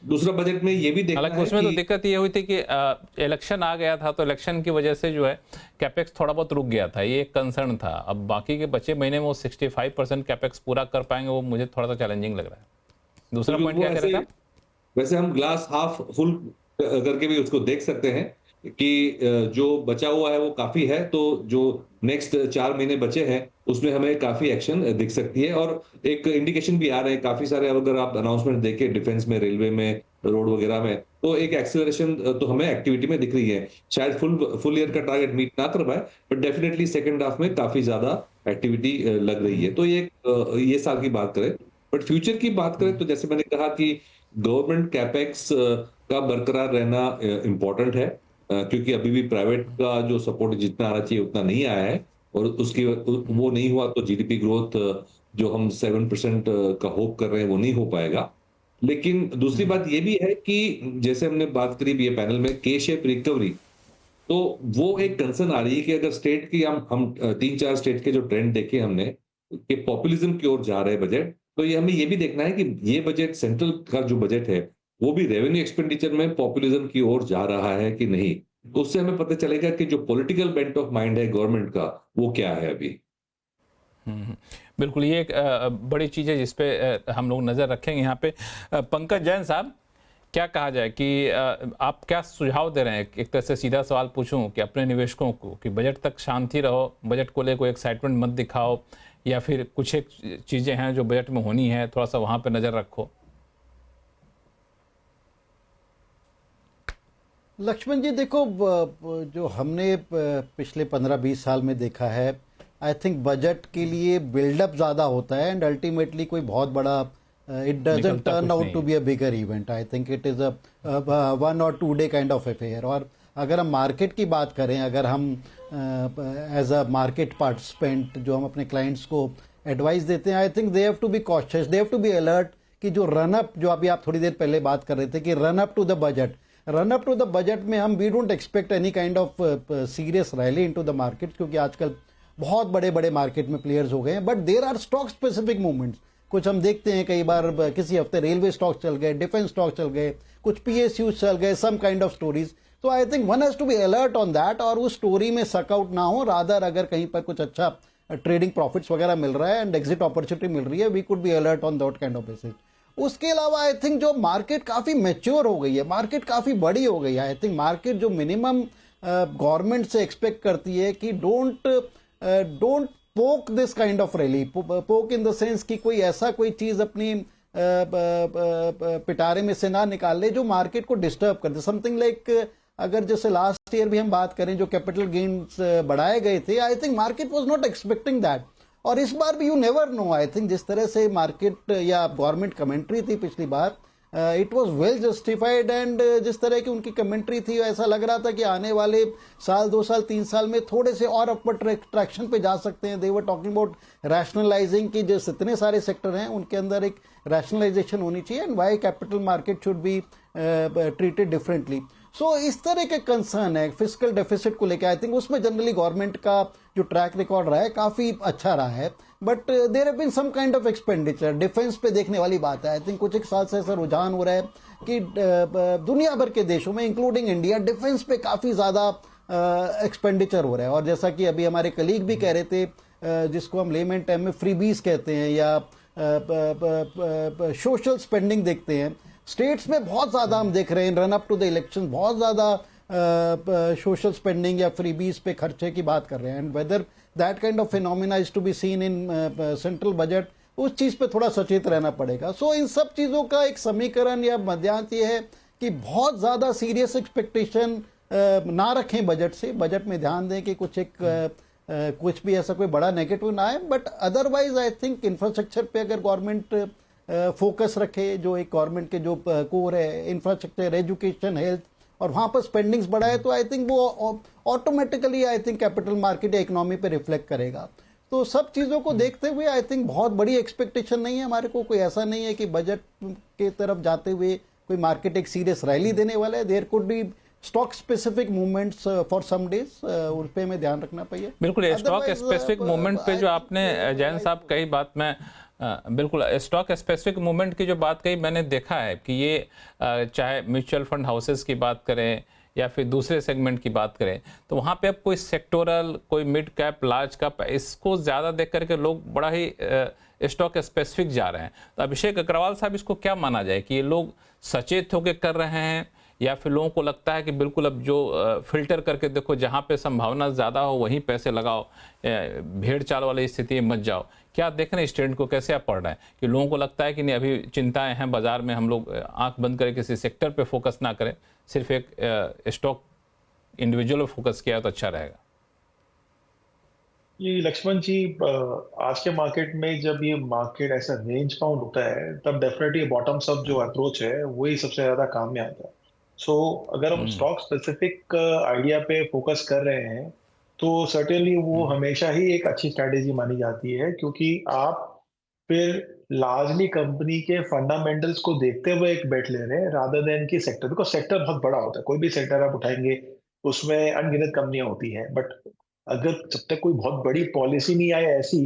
दूसरा बजट में ये भी देखना है उसमें तो दिक्कत ये हुई थी कि इलेक्शन आ गया था, तो इलेक्शन की वजह से जो है कैपेक्स थोड़ा बहुत रुक गया था, ये एक कंसर्न था। अब बाकी के बचे महीने में वो 65% कैपेक्स पूरा कर पाएंगे, वो मुझे थोड़ा सा चैलेंजिंग लग रहा है। दूसरा पॉइंट क्या कह रहा था? वैसे हम ग्लास हाफ फुल करके भी उसको देख सकते हैं, कि जो बचा हुआ है वो काफी है, तो जो नेक्स्ट 4 महीने बचे हैं उसमें हमें काफी एक्शन दिख सकती है। और एक इंडिकेशन भी आ रहे हैं काफी सारे, अगर आप अनाउंसमेंट देखें डिफेंस में, रेलवे में, रोड वगैरह में, तो एक एक्सेलरेशन तो हमें एक्टिविटी में दिख रही है। शायद फुल ईयर का टारगेट मीट ना कर पाए, बट डेफिनेटली सेकंड हाफ में काफी ज्यादा एक्टिविटी लग रही है। तो ये साल की बात करें। बट फ्यूचर की बात करें तो जैसे मैंने कहा कि गवर्नमेंट कैपेक्स का बरकरार रहना इम्पोर्टेंट है, क्योंकि अभी भी प्राइवेट का जो सपोर्ट जितना आना चाहिए उतना नहीं आया है, और वो नहीं हुआ तो जीडीपी ग्रोथ जो हम 7% का होप कर रहे हैं वो नहीं हो पाएगा। लेकिन दूसरी बात ये भी है कि जैसे हमने बात करी भी है पैनल में, के शेप रिकवरी, तो वो एक कंसर्न आ रही है कि अगर स्टेट की हम 3-4 स्टेट के जो ट्रेंड देखे हमने कि पॉपुलिज्म की ओर जा रहे हैं बजट, तो ये हमें ये भी देखना है कि ये बजट, सेंट्रल का जो बजट है वो भी रेवेन्यू एक्सपेंडिचर में पॉपुलिज्म की ओर जा रहा है कि नहीं। तो उससे हमें पता चलेगा कि जो पॉलिटिकल बेंट ऑफ माइंड है गवर्नमेंट का वो क्या है अभी। बिल्कुल, ये एक बड़ी चीज़ है जिसपे हम लोग नज़र रखेंगे। यहाँ पे पंकज जैन साहब, क्या कहा जाए कि आप क्या सुझाव दे रहे हैं? एक तरह से सीधा सवाल पूछूं कि अपने निवेशकों को कि बजट तक शांति रहो, बजट को लेकर कोई एक्साइटमेंट मत दिखाओ, या फिर कुछ एक चीज़ें हैं जो बजट में होनी है थोड़ा सा वहाँ पे नज़र रखो। लक्ष्मण जी देखो, जो हमने पिछले 15-20 साल में देखा है, आई थिंक बजट के लिए बिल्डअप ज़्यादा होता है एंड अल्टीमेटली कोई बहुत बड़ा it doesn't turn out to be a bigger event. I think it is a 1 or 2 day kind of affair. और अगर हम मार्केट की बात करें, अगर हम एज अ मार्केट पार्टिसिपेंट जो हम अपने क्लाइंट्स को एडवाइस देते हैं, I think they have to be cautious, they have to be alert कि जो रन अप, जो अभी आप थोड़ी देर पहले बात कर रहे थे कि run up to the budget में हम we don't expect any kind of serious rally into the market, क्योंकि आजकल बहुत बड़े बड़े मार्केट में प्लेयर्स हो गए हैं। But there are stock specific movements. कुछ हम देखते हैं कई बार, किसी हफ्ते रेलवे स्टॉक चल गए, डिफेंस स्टॉक चल गए, कुछ पीएसयू चल गए, सम काइंड ऑफ स्टोरीज। तो I think one has to be alert on that, और उस स्टोरी में सकआउट ना हो। रादर अगर कहीं पर कुछ अच्छा ट्रेडिंग प्रॉफिट्स वगैरह मिल रहा है एंड एग्जिट अपॉर्चुनिटी मिल रही है, we could be alert on that kind of basis. उसके अलावा आई थिंक जो मार्केट काफी मैच्योर हो गई है, मार्केट काफी बड़ी हो गई है। आई थिंक मार्केट जो मिनिमम गवर्नमेंट से एक्सपेक्ट करती है कि डोंट पोक दिस काइंड ऑफ रैली, पोक इन द सेंस कि कोई ऐसा कोई चीज अपनी पिटारे में से ना निकाल ले जो मार्केट को डिस्टर्ब कर दे। समथिंग लाइक अगर जैसे लास्ट ईयर भी हम बात करें, जो कैपिटल गेन्स बढ़ाए गए थे, I think market was not expecting that. और इस बार भी you never know, I think जिस तरह से मार्केट या गवर्नमेंट कमेंट्री थी पिछली बार, it was well justified, and जिस तरह की उनकी कमेंट्री थी ऐसा लग रहा था कि आने वाले साल, 2 साल, 3 साल में थोड़े से और अपवर्ड ट्रैक्शन पे जा सकते हैं। दे वर टॉकिंग अबाउट रैशनलाइजिंग की, जो इतने सारे सेक्टर हैं उनके अंदर एक रैशनलाइजेशन होनी चाहिए, and why capital market should be treated differently. So इस तरह के कंसर्न है फिस्कल डेफिसिट को लेकर। आई थिंक उसमें जनरली गवर्नमेंट का जो ट्रैक रिकॉर्ड रहा है काफी अच्छा रहा है, but there have been some kind of expenditure. Defence पे देखने वाली बात है। आई थिंक कुछ एक साल से ऐसा रुझान हो रहा है कि दुनिया भर के देशों में इंक्लूडिंग इंडिया डिफेंस पे काफी ज्यादा एक्सपेंडिचर हो रहा है। और जैसा कि अभी हमारे कलीग भी कह रहे थे, जिसको हम लेमन टर्म में फ्रीबीज कहते हैं या सोशल स्पेंडिंग देखते हैं, स्टेट्स में बहुत ज्यादा हम देख रहे हैं run up to the election, बहुत ज्यादा सोशल स्पेंडिंग या फ्रीबीज पे खर्चे की बात कर रहे हैं। And whether that kind of phenomena is to be seen in central budget, उस चीज पे थोड़ा सचेत रहना पड़ेगा। सो इन सब चीजों का एक समीकरण या मध्यांत ये है कि बहुत ज्यादा सीरियस एक्सपेक्टेशन ना रखें बजट से, बजट में ध्यान दें कि कुछ भी ऐसा कोई बड़ा नेगेटिव ना आए। But otherwise I think infrastructure पे अगर गवर्नमेंट फोकस रखे, जो एक गवर्नमेंट के जो कोर है, इंफ्रास्ट्रक्चर, एजुकेशन, हेल्थ, और वहां पर स्पेंडिंग्स बढ़ाए, तो आई थिंक वो automatically I think capital market या इकोनॉमी पे रिफ्लेक्ट करेगा। तो सब चीजों को देखते हुए आई थिंक बहुत बड़ी एक्सपेक्टेशन नहीं है हमारे को। कोई ऐसा नहीं है कि बजट के तरफ जाते हुए कोई मार्केट एक सीरियस रैली देने वाला है। There could be stock specific movements for some days, उन पे हमें ध्यान रखना चाहिए। बिल्कुल, स्टॉक स्पेसिफिक मूवमेंट पे जो आपने जैन साहब कही बात, मैं बिल्कुल स्टॉक स्पेसिफिक मूवमेंट की जो बात कही, मैंने देखा है कि ये चाहे म्यूचुअल फंड हाउसेस की बात करें या फिर दूसरे सेगमेंट की बात करें, तो वहाँ पे अब कोई सेक्टोरल, कोई मिड कैप, लार्ज कैप, इसको ज़्यादा देख करके लोग बड़ा ही स्टॉक स्पेसिफिक जा रहे हैं। तो अभिषेक अग्रवाल साहब, इसको क्या माना जाए कि ये लोग सचेत होकर कर रहे हैं या फिर लोगों को लगता है कि बिल्कुल अब जो फिल्टर करके देखो, जहाँ पे संभावना ज़्यादा हो वहीं पैसे लगाओ, भेड़ चाल वाली स्थिति में मत जाओ? क्या देख रहे हैं इस ट्रेंड को, कैसे आप पढ़ रहे हैं कि लोगों को लगता है कि नहीं अभी चिंताएं हैं बाजार में, हम लोग आंख बंद करके किसी सेक्टर पे फोकस ना करें, सिर्फ एक स्टॉक इंडिविजुअल पे फोकस किया तो अच्छा रहेगा? ये लक्ष्मण जी, आज के मार्केट में जब ये मार्केट ऐसा रेंज बाउंड होता है तब डेफिनेटली बॉटम्स अप जो अप्रोच है वही सबसे ज्यादा काम में आता है। सो अगर हम स्टॉक स्पेसिफिक आइडिया पे फोकस कर रहे हैं तो सर्टेनली वो हमेशा ही एक अच्छी स्ट्रैटेजी मानी जाती है, क्योंकि आप फिर लार्जली कंपनी के फंडामेंटल्स को देखते हुए एक बेट ले रहे हैं रादर देन की सेक्टर, बिकॉज सेक्टर बहुत बड़ा होता है। कोई भी सेक्टर आप उठाएंगे उसमें अनगिनत कंपनियां होती हैं, बट अगर जब तक कोई बहुत बड़ी पॉलिसी नहीं आए ऐसी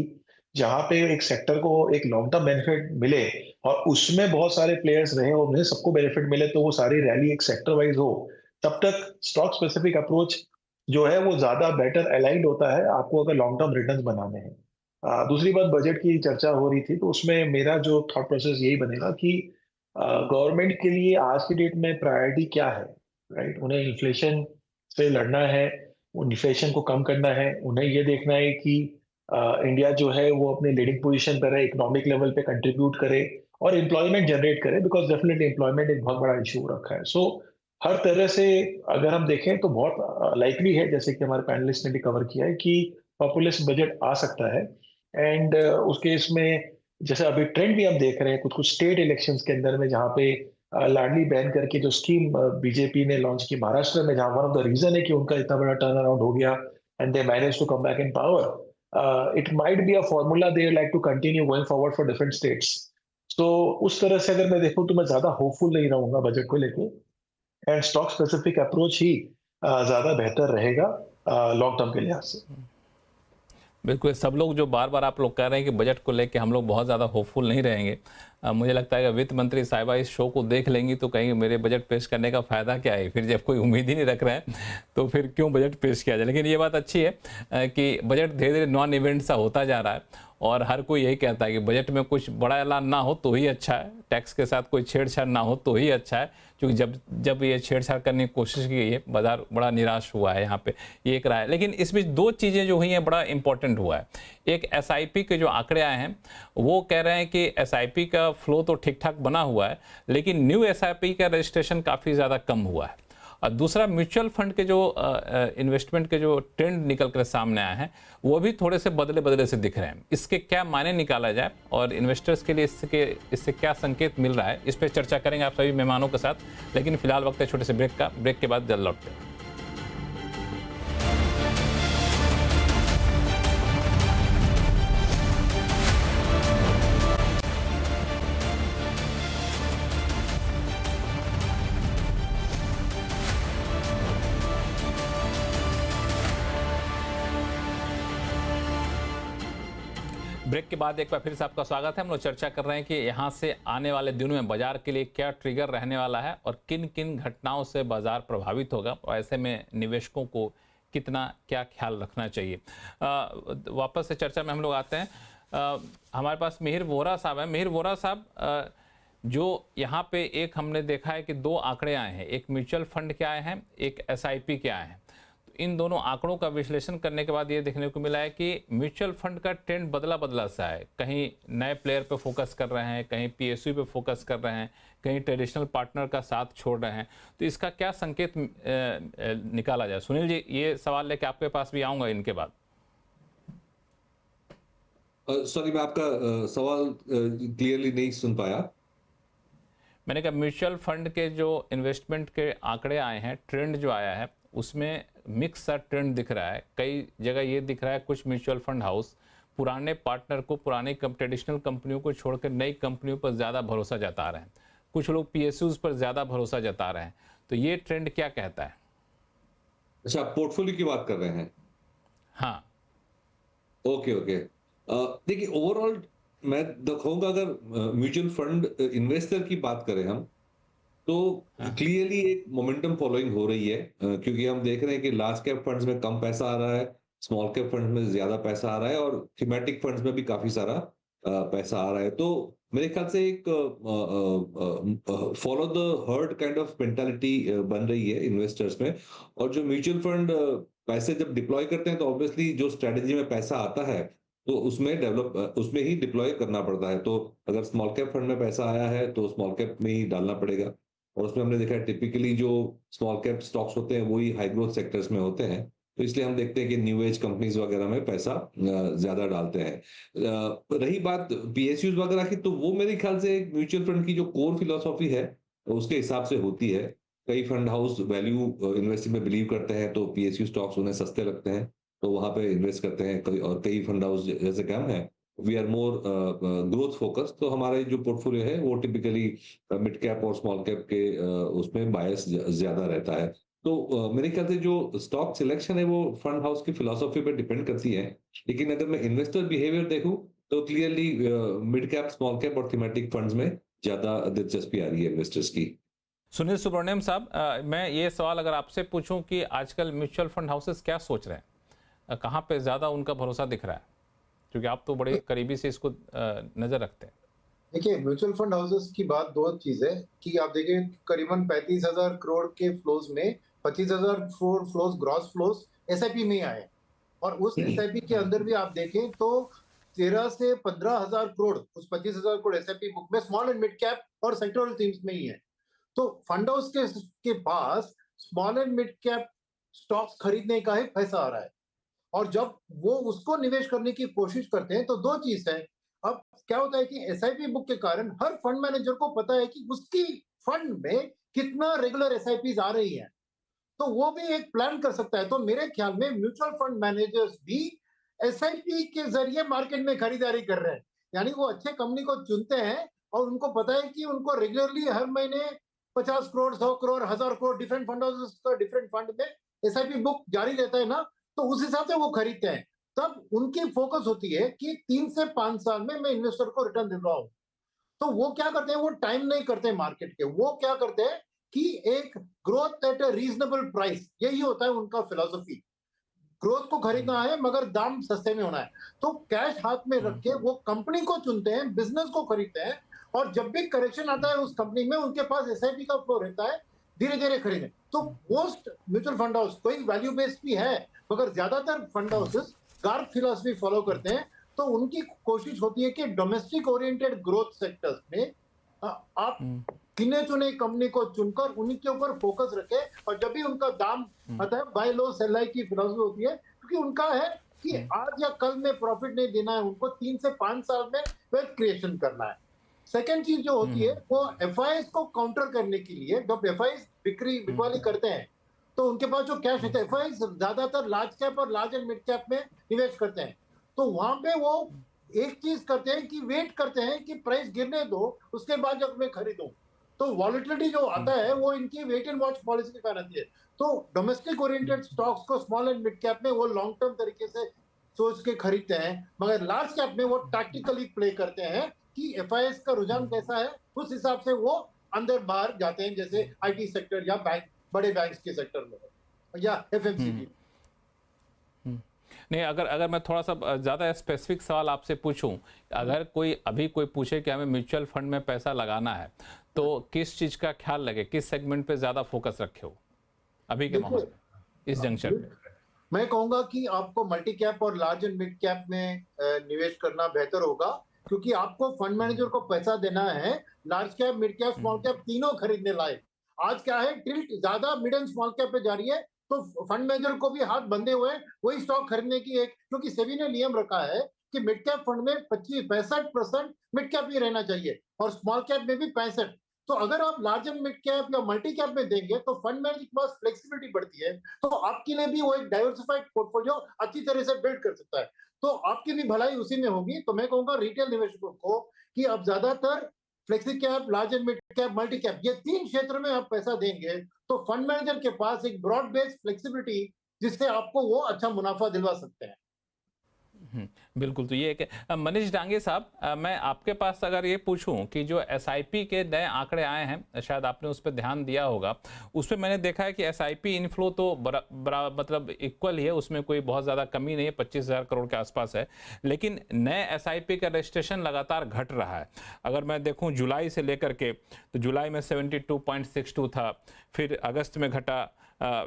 जहां पे एक सेक्टर को एक लॉन्ग टर्म बेनिफिट मिले और उसमें बहुत सारे प्लेयर्स रहे और उन्हें सबको बेनिफिट मिले, तो वो सारी रैली एक सेक्टर वाइज हो, तब तक स्टॉक स्पेसिफिक अप्रोच जो है वो ज्यादा बेटर अलाइंड होता है आपको अगर लॉन्ग टर्म रिटर्न्स बनाने हैं। दूसरी बात, बजट की चर्चा हो रही थी तो उसमें मेरा जो थॉट प्रोसेस यही बनेगा कि गवर्नमेंट के लिए आज की डेट में प्रायोरिटी क्या है, राइट? उन्हें इन्फ्लेशन से लड़ना है, इन्फ्लेशन को कम करना है, उन्हें ये देखना है कि इंडिया जो है वो अपने लीडिंग पोजीशन पर है, इकोनॉमिक लेवल पे कंट्रीब्यूट करे और एम्प्लॉयमेंट जनरेट करे, बिकॉज डेफिनेटली एम्प्लॉयमेंट एक बहुत बड़ा इशू रखा है। सो हर तरह से अगर हम देखें तो बहुत लाइकली है, जैसे कि हमारे पैनलिस्ट ने भी कवर किया है, कि पॉपुलिस्ट बजट आ सकता है। एंड उसके इसमें जैसे अभी ट्रेंड भी हम देख रहे हैं कुछ कुछ स्टेट इलेक्शंस के अंदर में, जहाँ पे लाडली बहन करके जो स्कीम बीजेपी ने लॉन्च की महाराष्ट्र में, जहाँ वन ऑफ द रीजन है कि उनका इतना बड़ा टर्न अराउंड हो गया and they manage to come back in power, it might be a formula they like to continue going forward for different states. तो उस तरह से अगर मैं देखूं तो मैं ज्यादा होपफुल नहीं रहूंगा बजट को लेके, एंड स्टॉक स्पेसिफिक अप्रोच ही ज्यादा बेहतर रहेगा लॉन्ग टर्म के लिहाज से। बिल्कुल, सब लोग जो बार बार आप लोग कह रहे हैं कि बजट को लेके हम लोग बहुत ज़्यादा होपफुल नहीं रहेंगे, मुझे लगता है कि वित्त मंत्री साहिबा इस शो को देख लेंगी तो कहेंगे मेरे बजट पेश करने का फ़ायदा क्या है, फिर जब कोई उम्मीद ही नहीं रख रहे हैं तो फिर क्यों बजट पेश किया जाए। लेकिन ये बात अच्छी है कि बजट धीरे धीरे नॉन इवेंट सा होता जा रहा है और हर कोई यही कहता है कि बजट में कुछ बड़ा ऐलान ना हो तो ही अच्छा है, टैक्स के साथ कोई छेड़छाड़ ना हो तो ही अच्छा है, क्योंकि जब ये छेड़छाड़ करने की कोशिश की गई है बाजार बड़ा निराश हुआ है, यहाँ पे ये एक राय है। लेकिन इसमें दो चीज़ें जो हुई हैं बड़ा इंपॉर्टेंट हुआ है। एक एसआईपी के जो आंकड़े आए हैं वो कह रहे हैं कि एसआईपी का फ्लो तो ठीक ठाक बना हुआ है, लेकिन न्यू एसआईपी का रजिस्ट्रेशन काफ़ी ज़्यादा कम हुआ है। और दूसरा, म्यूचुअल फंड के जो इन्वेस्टमेंट के जो ट्रेंड निकल कर सामने आए हैं वो भी थोड़े से बदले बदले से दिख रहे हैं। इसके क्या मायने निकाला जाए और इन्वेस्टर्स के लिए इससे क्या संकेत मिल रहा है, इस पर चर्चा करेंगे आप सभी मेहमानों के साथ। लेकिन फिलहाल वक्त है छोटे से ब्रेक का, ब्रेक के बाद जल्द लौटते हैं। ब्रेक के बाद एक बार फिर से आपका स्वागत है। हम लोग चर्चा कर रहे हैं कि यहाँ से आने वाले दिनों में बाजार के लिए क्या ट्रिगर रहने वाला है और किन किन घटनाओं से बाजार प्रभावित होगा और ऐसे में निवेशकों को कितना क्या ख्याल रखना चाहिए। वापस से चर्चा में हम लोग आते हैं। हमारे पास मिहिर वोरा साहब हैं। मिहिर वोरा साहब, जो यहाँ पे एक हमने देखा है कि दो आंकड़े आए हैं, एक म्यूचुअल फंड के आए हैं, एक एसआईपी के आए हैं। इन दोनों आंकड़ों का विश्लेषण करने के बाद ये देखने को मिला है कि म्यूचुअल फंड का ट्रेंड बदला बदला सा है। कहीं नए प्लेयर पे फोकस कर रहे हैं, कहीं पीएसयू पे फोकस कर रहे हैं, कहीं ट्रेडिशनल पार्टनर का साथ छोड़ रहे हैं। तो इसका क्या संकेत निकाला जाए? सुनील जी, ये सवाल लेके आपके पास भी आऊँगा इनके बाद। सॉरी, मैं आपका सवाल क्लियरली नहीं सुन पाया। मैंने कहा म्यूचुअल फंड के जो इन्वेस्टमेंट के आंकड़े आए हैं, ट्रेंड जो आया है उसमें मिक्स सा ट्रेंड दिख रहा है। कई जगह ये दिख रहा है कुछ म्यूचुअल फंड हाउस पुराने पार्टनर को, पुरानी ट्रेडिशनल कंपनियों को छोड़कर नई कंपनियों पर ज़्यादा भरोसा जता रहे हैं। कुछ लोग पीएसयूज पर ज़्यादा भरोसा जता रहे हैं। तो ये ट्रेंड क्या कहता है? अच्छा, पोर्टफोलियो की बात कर रहे हैं? हाँ, ओके ओके। देखिए, ओवरऑल मैं दिखाऊंगा, अगर म्यूचुअल फंड इन्वेस्टर की बात करें हम तो क्लियरली एक मोमेंटम फॉलोइंग हो रही है, क्योंकि हम देख रहे हैं कि लार्ज कैप फंड्स में कम पैसा आ रहा है, स्मॉल कैप फंड्स में ज्यादा पैसा आ रहा है और थीमेटिक फंड्स में भी काफी सारा पैसा आ रहा है। तो मेरे ख्याल से एक follow the heard kind of mentality बन रही है इन्वेस्टर्स में। और जो म्यूचुअल फंड पैसे जब डिप्लॉय करते हैं तो ऑब्वियसली जो स्ट्रेटेजी में पैसा आता है तो उसमें ही डिप्लॉय करना पड़ता है। तो अगर स्मॉल कैप फंड में पैसा आया है तो स्मॉल कैप में ही डालना पड़ेगा। और उसमें हमने देखा है टिपिकली जो स्मॉल कैप स्टॉक्स होते हैं वही हाई ग्रोथ सेक्टर्स में होते हैं। तो इसलिए हम देखते हैं कि न्यू एज कंपनीज वगैरह में पैसा ज्यादा डालते हैं। रही बात पीएसयूज वगैरह की, तो वो मेरे ख्याल से एक म्यूचुअल फंड की जो कोर फिलोसॉफी है उसके हिसाब से होती है। कई फंड हाउस वैल्यू इन्वेस्टिंग में बिलीव करते हैं तो पीएसयू स्टॉक्स उन्हें सस्ते लगते हैं तो वहां पे इन्वेस्ट करते हैं। और कई फंड हाउस जैसे कि हम हैं, we are more growth focus, तो हमारे जो पोर्टफोलियो है वो टिपिकली मिड कैप और स्मॉल कैप के उसमें बायस ज्यादा रहता है। तो मेरे ख्याल से जो स्टॉक सिलेक्शन है वो फंड हाउस की फिलोसॉफी पे डिपेंड करती है। लेकिन अगर मैं इन्वेस्टर बिहेवियर देखूं तो clearly mid cap, small cap और थीमेटिक फंड्स में ज्यादा दिलचस्पी आ रही है इन्वेस्टर्स की। सुनील सुब्रमण्यम साहब, मैं ये सवाल अगर आपसे पूछूं कि आजकल म्यूचुअल फंड हाउसेस क्या सोच रहे हैं, कहाँ पे ज़्यादा उनका भरोसा दिख रहा है, क्योंकि आप तो बड़े करीबी से इसको नज़र रखते हैं। देखिए, म्यूचुअल फंड हाउसेस की बात दो चीज है कि आप देखिए करीबन 35,000 करोड़ के फ्लोज में 25,000 फ्लोज ग्रॉस फ्लोज एसआईपी में आए। और उस एसआईपी के अंदर भी आप देखें तो 13 से 15,000 करोड़ उस 25,000 करोड़ एसआईपी बुक में स्मॉल एंड मिड कैप और सेक्टोरल थीम्स में ही है। तो फंड हाउस के पास small and mid cap stocks खरीदने का ही पैसा आ रहा है। और जब वो उसको निवेश करने की कोशिश करते हैं तो दो चीज है। अब क्या होता है कि एसआईपी बुक के कारण हर फंड मैनेजर को पता है कि उसकी फंड में कितना रेगुलर एसआईपी आ रही है, तो वो भी एक प्लान कर सकता है। तो मेरे ख्याल में म्यूचुअल फंड मैनेजर्स भी एसआईपी के जरिए मार्केट में खरीदारी कर रहे हैं। यानी वो अच्छे कंपनी को चुनते हैं और उनको पता है कि उनको रेगुलरली हर महीने 50 crore, 100 crore, 1000 crore different fund houses का डिफरेंट फंड में एसआईपी बुक जारी रहता है ना, तो उस हिसाब से वो खरीदते हैं। तब उनकी फोकस होती है कि 3 से 5 साल में मैं इन्वेस्टर को रिटर्न दे रहा हूं। तो वो क्या करते हैं, वो टाइम नहीं करते मार्केट के, वो क्या करते हैं कि एक growth at a reasonable price, यही होता है उनका फिलॉसफी। ग्रोथ को खरीदना है मगर दाम सस्ते में होना है। तो कैश हाथ में रख के वो कंपनी को चुनते हैं, बिजनेस को खरीदते हैं। और जब भी करेक्शन आता है उस कंपनी में उनके पास एसआईपी का फ्लो रहता है, धीरे धीरे खरीदें। तो मोस्ट म्यूचुअल फंड हाउस कोई वैल्यू बेस्ड भी है मगर ज्यादातर fund houses guard philosophy follow करते हैं। तो उनकी कोशिश होती है कि डोमेस्टिक ओरिएंटेड ग्रोथ सेक्टर्स में आप गिने चुने कंपनी को चुनकर उन्हीं के ऊपर फोकस रखे। और जब भी उनका दाम आता है, बाय लो सेल हाई की फिलॉसफी होती है, क्योंकि उनका है कि आज या कल में प्रॉफिट नहीं देना है, उनको 3 से 5 साल में वेल्थ क्रिएशन करना है। सेकेंड चीज जो होती है वो एफआईएस को काउंटर करने के लिए, जब एफआईएस बिकवाली करते हैं तो उनके पास जो कैश होता है, एफआईएस ज्यादातर लार्ज कैप और लार्ज एंड मिड कैप में निवेश करते हैं। तो वहां पे वो एक चीज करते हैं कि वेट करते हैं कि प्राइस गिरने दो, उसके बाद जब मैं खरीदूं। तो वॉलेटिलिटी जो आता है वो इनकी वेट एंड वॉच पॉलिसी के कारण आती है। तो डोमेस्टिक ओरिएंटेड स्टॉक्स को स्मॉल एंड मिड कैप में वो लॉन्ग टर्म तरीके से सोच के खरीदते हैं, मगर लार्ज कैप में वो टैक्टिकली प्ले करते हैं कि एफआईएस का रुझान कैसा है, उस हिसाब से वो अंदर बाहर जाते हैं, जैसे आईटी सेक्टर या बैंक, बड़े बैंक्स के सेक्टर में या एफएमसीजी। नहीं, अगर मैं थोड़ा सा ज़्यादा स्पेसिफिक सवाल आपसे पूछूं, अगर कोई पूछे कि हमें म्यूचुअल फंड में पैसा लगाना है तो किस चीज़ का ख्याल लगे, किस सेगमेंट पे ज़्यादा फोकस रखे हो अभी के माहौल में, इस जंक्शन पे? मैं कहूंगा कि आपको मल्टी कैप और लार्ज एंड मिड कैप में निवेश करना बेहतर होगा, क्योंकि आपको फंड मैनेजर को पैसा देना है large cap, mid cap, small cap तीनों खरीदने लायक। आज क्या है, टिल्ट ज्यादा मिड एंड स्मॉल कैप पे जा रही है, तो फंड मैनेजर को भी हाथ बंधे हुए वही स्टॉक खरीदने की एक, क्योंकि सेबी ने नियम रखा है कि मिड कैप फंड में 65% मिड कैप ही रहना चाहिए और स्मॉल कैप में भी 65। तो अगर आप लार्ज एंड मिड कैप या मल्टी कैप में देंगे तो फंड मैनेजर के पास फ्लेक्सिबिलिटी बढ़ती है, तो आपके लिए भी वो एक डाइवर्सिफाइड पोर्टफोलियो अच्छी तरह से बिल्ड कर सकता है। तो आपकी भी भलाई उसी में होगी। तो मैं कहूंगा रिटेल निवेशकों को कि अब ज्यादातर flexi cap, large and mid cap, multi cap, ये 3 क्षेत्र में आप पैसा देंगे तो फंड मैनेजर के पास एक ब्रॉड बेस्ड फ्लेक्सिबिलिटी जिससे आपको वो अच्छा मुनाफा दिलवा सकते हैं। बिल्कुल। तो ये एक मनीष डांगे साहब, मैं आपके पास अगर ये पूछूं कि जो एसआईपी के नए आंकड़े आए हैं, शायद आपने उस पर ध्यान दिया होगा, उसमें मैंने देखा है कि एसआईपी इनफ्लो तो बड़ा मतलब इक्वल ही है, उसमें कोई बहुत ज़्यादा कमी नहीं है, 25,000 करोड़ के आसपास है, लेकिन नए एसआईपी का रजिस्ट्रेशन लगातार घट रहा है। अगर मैं देखूँ जुलाई से लेकर के, तो जुलाई में 72.62 था, फिर अगस्त में घटा,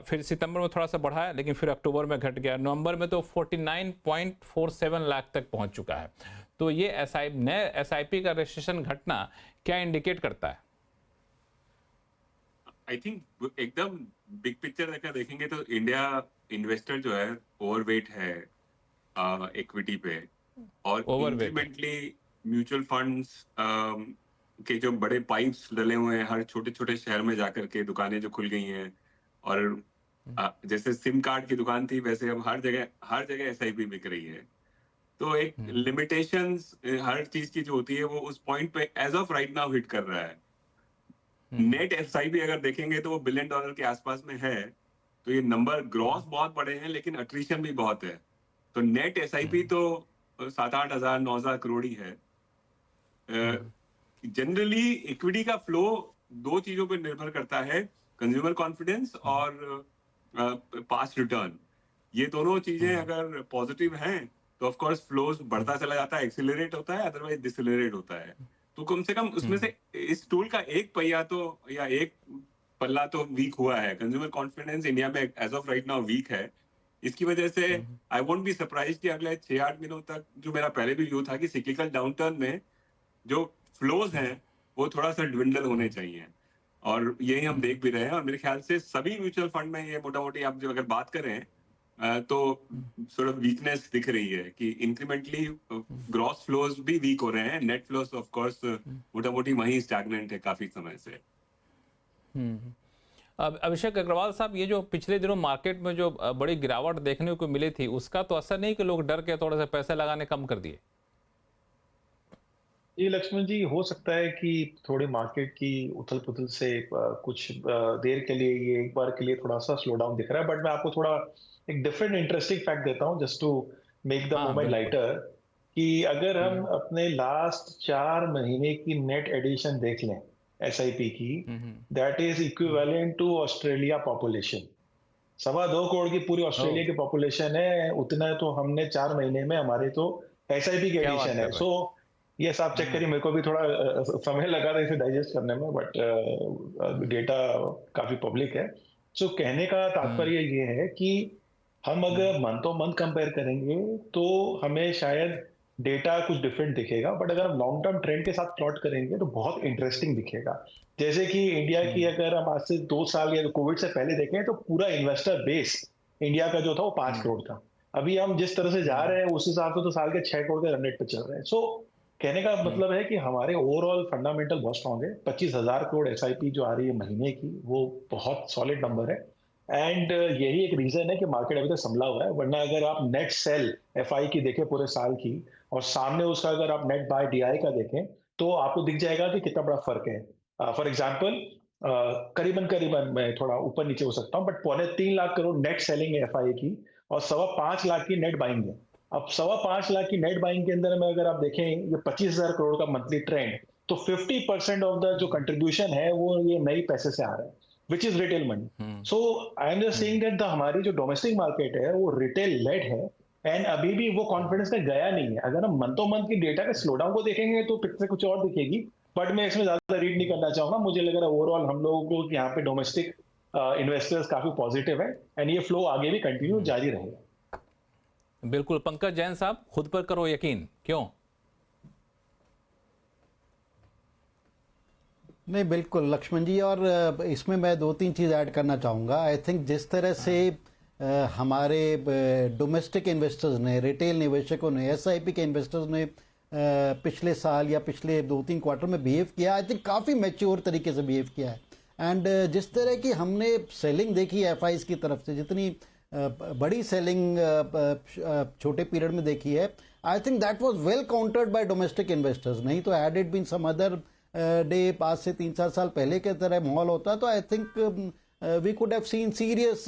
फिर सितंबर में थोड़ा सा बढ़ा है, लेकिन फिर अक्टूबर में घट गया, नवंबर में तो 49.47 लाख तक पहुंच चुका है। तो ये नए एसआईपी का रजिस्ट्रेशन घटना क्या इंडिकेट करता है? आई थिंक एकदम बिग पिक्चर अगर देखेंगे तो इंडिया इन्वेस्टर जो है ओवरवेट है इक्विटी पे, और इंक्रीमेंटली म्यूचुअल फंड्स के जो बड़े पाइप्स डले हुए हैं हर छोटे छोटे शहर में जाकर के, दुकानें जो खुल गई हैं, और जैसे सिम कार्ड की दुकान थी वैसे अब हर जगह एसआईपी बिक रही है। तो एक लिमिटेशंस हर चीज की जो होती है वो उस पॉइंट पे as of right now hit कर रहा है। नेट एसआईपी अगर देखेंगे तो वो $1 बिलियन के आसपास में है। तो ये नंबर ग्रॉस बहुत बड़े हैं लेकिन अट्रीशन भी बहुत है। तो नेट एसआईपी तो 7-8 हजार 9,000 करोड़ ही है। जनरली इक्विटी का फ्लो दो चीजों पर निर्भर करता है, कंज्यूमर कॉन्फिडेंस और पास्ट रिटर्न। ये दोनों चीजें अगर पॉजिटिव हैं तो ऑफ कोर्स फ्लोज बढ़ता चला जाता है, एक्सीलरेट होता है, अदरवाइज डिसेलरेट होता है। तो कम से कम उसमें से इस टूल का एक पहिया तो या एक पल्ला तो वीक हुआ है। कंज्यूमर कॉन्फिडेंस इंडिया में as of right now weak है। इसकी वजह से आई वोंट बी सरप्राइज कि अगले 6-8 महीनों तक, जो मेरा पहले भी व्यू था कि सिक्लिकल डाउनटर्न में जो फ्लोज हैं वो थोड़ा सा ड्विंडल होने चाहिए, और यही हम देख भी रहे हैं। और मेरे ख्याल से सभी म्यूचुअल फंड में ये मोटा मोटी आप जो अगर बात करें तो सॉर्ट ऑफ वीकनेस दिख रही है कि इंक्रीमेंटली ग्रॉस फ्लोज भी वीक हो रहे हैं। नेट फ्लोज ऑफ कोर्स मोटा मोटी वहीं स्टैग्नेंट है काफी समय से। अब अभिषेक अग्रवाल साहब, ये जो पिछले दिनों मार्केट में जो बड़ी गिरावट देखने को मिली थी, उसका तो असर नहीं कि लोग डर के थोड़े से पैसे लगाने कम कर दिए? ये लक्ष्मण जी, हो सकता है कि थोड़ी मार्केट की उथल पुथल से कुछ देर के लिए, ये एक बार के लिए थोड़ा सा स्लो डाउन दिख रहा है। बट मैं आपको थोड़ा एक डिफरेंट इंटरेस्टिंग फैक्ट देता हूँ just to make the moment lighter, कि अगर हम अपने लास्ट 4 महीने की नेट एडिशन देख लें एसआईपी की, that is equivalent to Australia population. 2.25 crore की पूरी ऑस्ट्रेलिया की पॉपुलेशन है, उतना तो हमने 4 महीने में हमारे तो एसआईपी की एडिशन है। सो ये आप चेक करिए, मेरे को भी थोड़ा समय लगा था इसे डाइजेस्ट करने में, बट डेटा काफी पब्लिक है। सो कहने का तात्पर्य ये है कि हम अगर मंथ ऑन मंथ कंपेयर करेंगे तो हमें शायद डेटा कुछ डिफरेंट दिखेगा, बट अगर हम लॉन्ग टर्म ट्रेंड के साथ प्लॉट करेंगे तो बहुत इंटरेस्टिंग दिखेगा। जैसे कि इंडिया की अगर हम आज से 2 साल या कोविड से पहले देखें तो पूरा इन्वेस्टर बेस इंडिया का जो था वो 5 करोड़ था। अभी हम जिस तरह से जा रहे हैं उस हिसाब से तो साल के 6 करोड़ के रन रेट पे चल रहे हैं। सो कहने का मतलब है कि हमारे ओवरऑल फंडामेंटल बहुत स्ट्रॉन्ग है। 25,000 करोड़ एसआईपी जो आ रही है महीने की, वो बहुत सॉलिड नंबर है। एंड यही एक रीजन है कि मार्केट अभी तक संभला हुआ है। वरना अगर आप नेट सेल एफआई की देखें पूरे साल की, और सामने उसका अगर आप नेट बाय डीआई का देखें, तो आपको दिख जाएगा कि कितना बड़ा फर्क है। फॉर एग्जाम्पल करीबन मैं थोड़ा ऊपर नीचे हो सकता हूँ, but 3.25 lakh crore net selling है एफआई की, और 5.25 लाख की नेट बाइंग है। अब 5.25 लाख की नेट बाइंग के अंदर में अगर आप देखें ये 25,000 करोड़ का मंथली ट्रेंड, तो 50% ऑफ द जो कंट्रीब्यूशन है वो ये नई पैसे से आ रहा है, which is retail money. So I am just saying that हमारी जो डोमेस्टिक मार्केट है वो रिटेल लेड है, एंड अभी भी वो कॉन्फिडेंस का गया नहीं है। अगर हम मंथ मंथ की डेटा के स्लो डाउन को देखेंगे तो पिक्चर कुछ और दिखेगी, बट मैं इसमें ज्यादा रीड नहीं करना चाहूंगा। मुझे लग रहा है ओवरऑल हम लोगों को यहाँ पे डोमेस्टिक इन्वेस्टर्स काफी पॉजिटिव है, एंड ये फ्लो आगे भी कंटिन्यू जारी रहेगा। बिल्कुल। पंकज जैन साहब, खुद पर करो यकीन, क्यों? नहीं, बिल्कुल लक्ष्मण जी, और इसमें मैं 2-3 चीज़ ऐड करना चाहूँगा। आई थिंक जिस तरह से हमारे डोमेस्टिक इन्वेस्टर्स ने, रिटेल निवेशकों ने, एसआईपी के इन्वेस्टर्स ने पिछले साल या पिछले 2-3 क्वार्टर में बिहेव किया, आई थिंक काफ़ी मैच्योर तरीके से बिहेव किया है। एंड जिस तरह की हमने सेलिंग देखी है एफआईज की तरफ से, जितनी बड़ी सेलिंग छोटे पीरियड में देखी है, I think that was well countered by domestic investors. नहीं तो had it been some other day, आज से 3-4 साल पहले के तरह माहौल होता तो I think we could have seen serious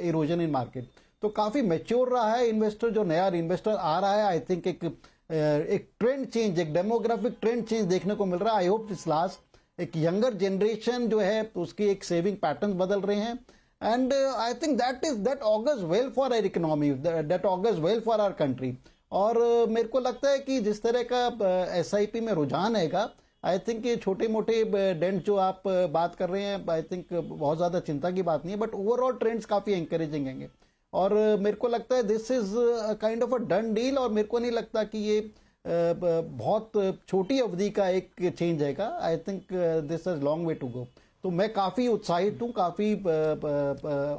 erosion in market. तो काफी मैच्योर रहा है इन्वेस्टर, जो नया इन्वेस्टर आ रहा है। आई थिंक एक ट्रेंड चेंज, एक डेमोग्राफिक ट्रेंड चेंज देखने को मिल रहा है। आई होप दिस लास्ट, एक यंगर जनरेशन जो है उसकी एक सेविंग पैटर्न बदल रहे हैं, and I think that augurs well for our economy, that augurs well for our country. और मेरे को लगता है कि जिस तरह का SIP में रुझान हैगा, आई थिंक ये छोटे मोटे डेंट जो आप बात कर रहे हैं, आई थिंक बहुत ज्यादा चिंता की बात नहीं है, बट ओवरऑल ट्रेंड्स काफी एंकरेजिंग हैं। और मेरे को लगता है this is kind of a done deal, और मेरे को नहीं लगता कि ये बहुत छोटी अवधि का एक चेंज आएगा। I think this is long way to go. तो मैं काफी उत्साहित हूँ, काफी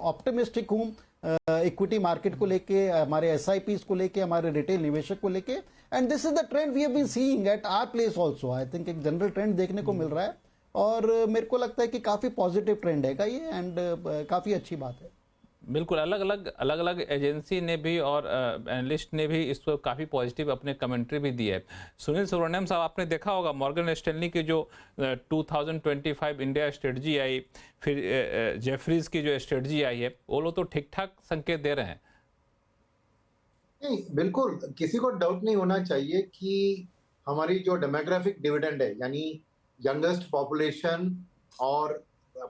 ऑप्टिमिस्टिक हूँ इक्विटी मार्केट को लेके, हमारे SIPs को लेके, हमारे रिटेल निवेशक को लेके, and this is the trend we have been seeing at our place also. I think एक जनरल ट्रेंड देखने को मिल रहा है, और मेरे को लगता है कि काफी पॉजिटिव ट्रेंड है ये, एंड काफी अच्छी बात है। बिल्कुल, अलग अलग एजेंसी ने भी और एनालिस्ट ने भी इसको काफ़ी पॉजिटिव अपने कमेंट्री भी दी है। सुनील सुब्रमण्यम साहब, आपने देखा होगा मॉर्गन स्टैनली की जो 2025 इंडिया स्ट्रेटजी आई, फिर जेफरीज की जो स्ट्रेटजी आई है, वो लोग तो ठीक ठाक संकेत दे रहे हैं। नहीं, बिल्कुल किसी को डाउट नहीं होना चाहिए कि हमारी जो डेमोग्राफिक डिविडेंड है, यानी यंगेस्ट पॉपुलेशन और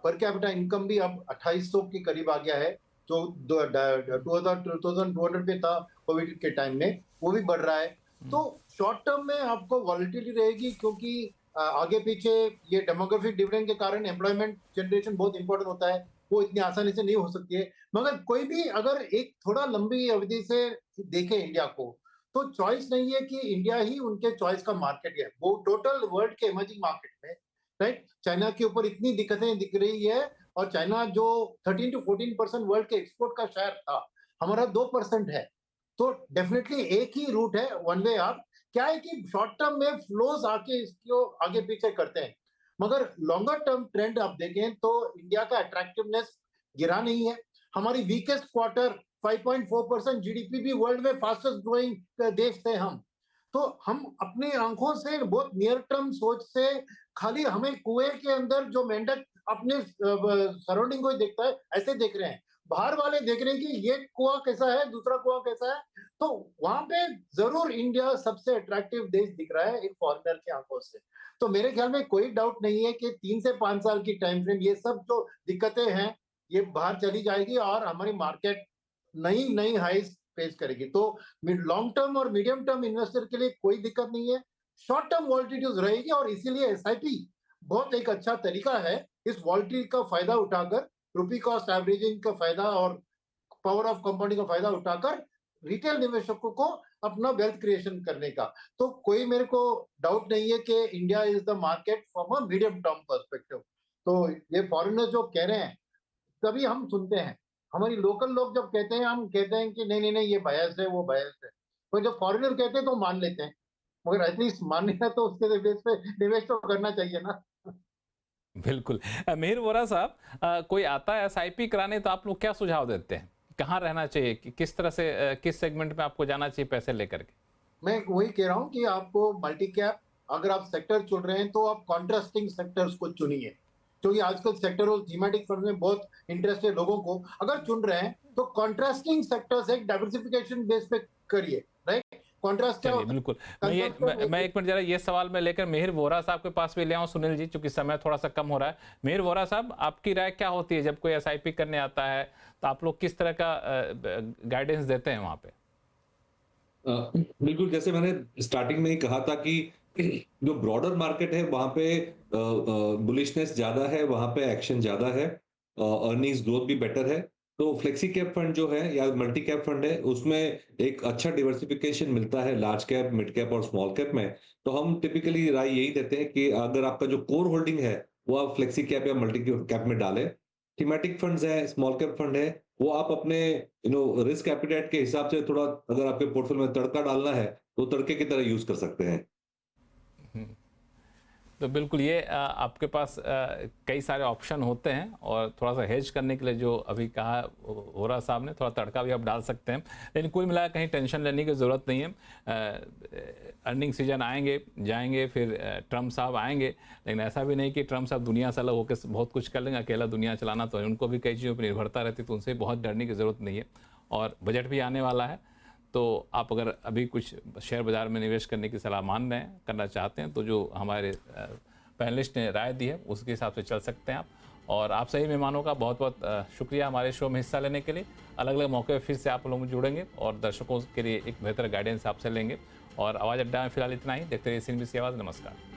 पर कैपिटा इनकम भी अब 2800 के करीब आ गया है, जो 2200 पे था कोविड के टाइम में, वो भी बढ़ रहा है। तो शॉर्ट टर्म में आपको वॉलेटिलिटी रहेगी, क्योंकि आगे पीछे ये डेमोग्राफिक डिविडेंड के कारण एम्प्लॉयमेंट जनरेशन बहुत इंपॉर्टेंट होता है, वो इतनी आसानी से नहीं हो सकती है। मगर कोई भी अगर एक थोड़ा लंबी अवधि से देखे इंडिया को, तो चॉइस नहीं है कि इंडिया ही उनके चॉइस का मार्केट है, वो टोटल वर्ल्ड के इमर्जिंग मार्केट में, राइट। चाइना के ऊपर इतनी दिक्कतें दिख रही है, और चाइना जो 13 to 14% वर्ल्ड के एक्सपोर्ट का शेयर था, हमारा 2% है। तो डेफिनेटली एक ही रूट है, वन वे आप। क्या है कि शॉर्ट टर्म में फ्लोज आके इसको आगे पीछे करते हैं, मगर लॉन्गर टर्म ट्रेंड आप देखें तो इंडिया का अट्रैक्टिवनेस गिरा नहीं है। हमारी वीकेस्ट क्वार्टर 5.4% GDP भी वर्ल्ड में फास्टेस्ट ग्रोइंग देश थे हम। तो हम अपनी आंखों से बहुत नियर टर्म सोच से, खाली हमें कुएं के अंदर जो मेंढक अपने सराउंडिंग को ही देखता है, ऐसे देख रहे हैं। बाहर वाले देख रहे हैं कि ये कुआं कैसा है, दूसरा कुआं कैसा है। तो वहां पे जरूर इंडिया सबसे अट्रैक्टिव देश दिख रहा है एक फॉरेनर की आंखों से। तो मेरे ख्याल में कोई डाउट नहीं है कि 3 से 5 साल की टाइम फ्रेम, ये सब जो दिक्कतें हैं ये बाहर चली जाएगी, और हमारी मार्केट नई हाइज फेस करेगी। तो लॉन्ग टर्म और मीडियम टर्म इन्वेस्टर के लिए कोई दिक्कत नहीं है, शॉर्ट टर्म वॉलेटिलिटी रहेगी, और इसीलिए SIP बहुत एक अच्छा तरीका है इस वॉलेटिलिटी का फायदा उठाकर, रुपी कॉस्ट एवरेजिंग का फायदा और पावर ऑफ कंपाउंडिंग का फायदा उठाकर रिटेल निवेशकों को अपना वेल्थ क्रिएशन करने का। तो कोई मेरे को डाउट नहीं है कि India is the market from a medium term perspective. तो ये फॉरेनर जो कह रहे हैं, कभी हम सुनते हैं, हमारी लोकल लोग जब कहते हैं, हम कहते हैं कि नहीं ये बायस है, वो बायस है। तो जब फॉरेनर कहते हैं तो मान लेते हैं, मगर एटलीस्ट मानने का तो उसके बेस पे निवेश तो करना चाहिए ना। बिल्कुल। मिहिर वोरा साहब, कोई आता है SIP कराने तो आप लोग क्या सुझाव देते हैं, कहाँ रहना चाहिए, किस तरह से किस सेगमेंट में आपको जाना चाहिए पैसे लेकर के? मैं वही कह रहा हूँ कि आपको मल्टी कैप, अगर आप सेक्टर चुन रहे हैं तो आप कॉन्ट्रास्टिंग सेक्टर्स को चुनिए, क्योंकि आजकल सेक्टर और थीमेटिक फंड में बहुत इंटरेस्ट है लोगों को। अगर चुन रहे हैं तो कॉन्ट्रास्टिंग सेक्टर्स एक डाइवर्सिफिकेशन बेस पे करिए, राइट। कॉन्ट्रास्ट क्या होता है? बिल्कुल। मैं एक मिनट जरा ये सवाल मैं लेकर मिहिर वोरा साहब के पास भी ले आऊं, सुनील जी, चूंकि समय थोड़ा सा कम हो रहा है। मिहिर वोरा साहब, आपकी राय क्या होती है जब कोई SIP करने आता है तो आप लोग किस तरह का गाइडेंस देते हैं वहां पे? बिल्कुल, जैसे मैंने स्टार्टिंग में ही कहा था कि जो ब्रॉडर मार्केट है वहां पे बुलिशनेस ज्यादा है, वहां पे एक्शन ज्यादा है, अर्निंग्स ग्रोथ भी बेटर है। तो फ्लेक्सी कैप फंड जो है या मल्टी कैप फंड है, उसमें एक अच्छा डिवर्सिफिकेशन मिलता है लार्ज कैप, मिड कैप और स्मॉल कैप में। तो हम टिपिकली राय यही देते हैं कि अगर आपका जो कोर होल्डिंग है वो आप फ्लेक्सी कैप या मल्टी कैप में डालें। थीमेटिक फंड्स है, स्मॉल कैप फंड है, वो आप अपने रिस्क एपिटाइट के हिसाब से थोड़ा, अगर आपके पोर्टफोलियो में तड़का डालना है तो तड़के की तरह यूज कर सकते हैं। तो बिल्कुल, ये आपके पास कई सारे ऑप्शन होते हैं, और थोड़ा सा हेज करने के लिए जो अभी कहा वोरा साहब ने, थोड़ा तड़का भी आप डाल सकते हैं। लेकिन कुल मिलाकर कहीं टेंशन लेने की ज़रूरत नहीं है। अर्निंग सीजन आएंगे जाएंगे, फिर ट्रम्प साहब आएंगे, लेकिन ऐसा भी नहीं कि ट्रम्प साहब दुनिया से अलग होकर बहुत कुछ कर लेंगे। अकेला दुनिया चलाना तो उनको भी कई चीज़ों पर निर्भरता रहती है, तो उनसे बहुत डरने की ज़रूरत नहीं है। और बजट भी आने वाला है। तो आप अगर अभी कुछ शेयर बाज़ार में निवेश करने की सलाह मान रहे हैं, करना चाहते हैं, तो जो हमारे पैनलिस्ट ने राय दी है उसके हिसाब से चल सकते हैं आप। और आप सही मेहमानों का बहुत बहुत शुक्रिया हमारे शो में हिस्सा लेने के लिए। अलग अलग मौके पर फिर से आप लोग जुड़ेंगे और दर्शकों के लिए एक बेहतर गाइडेंस आपसे लेंगे। और आवाज़ अड्डा में फिलहाल इतना ही। देखते रहिए CNBC आवाज़। नमस्कार।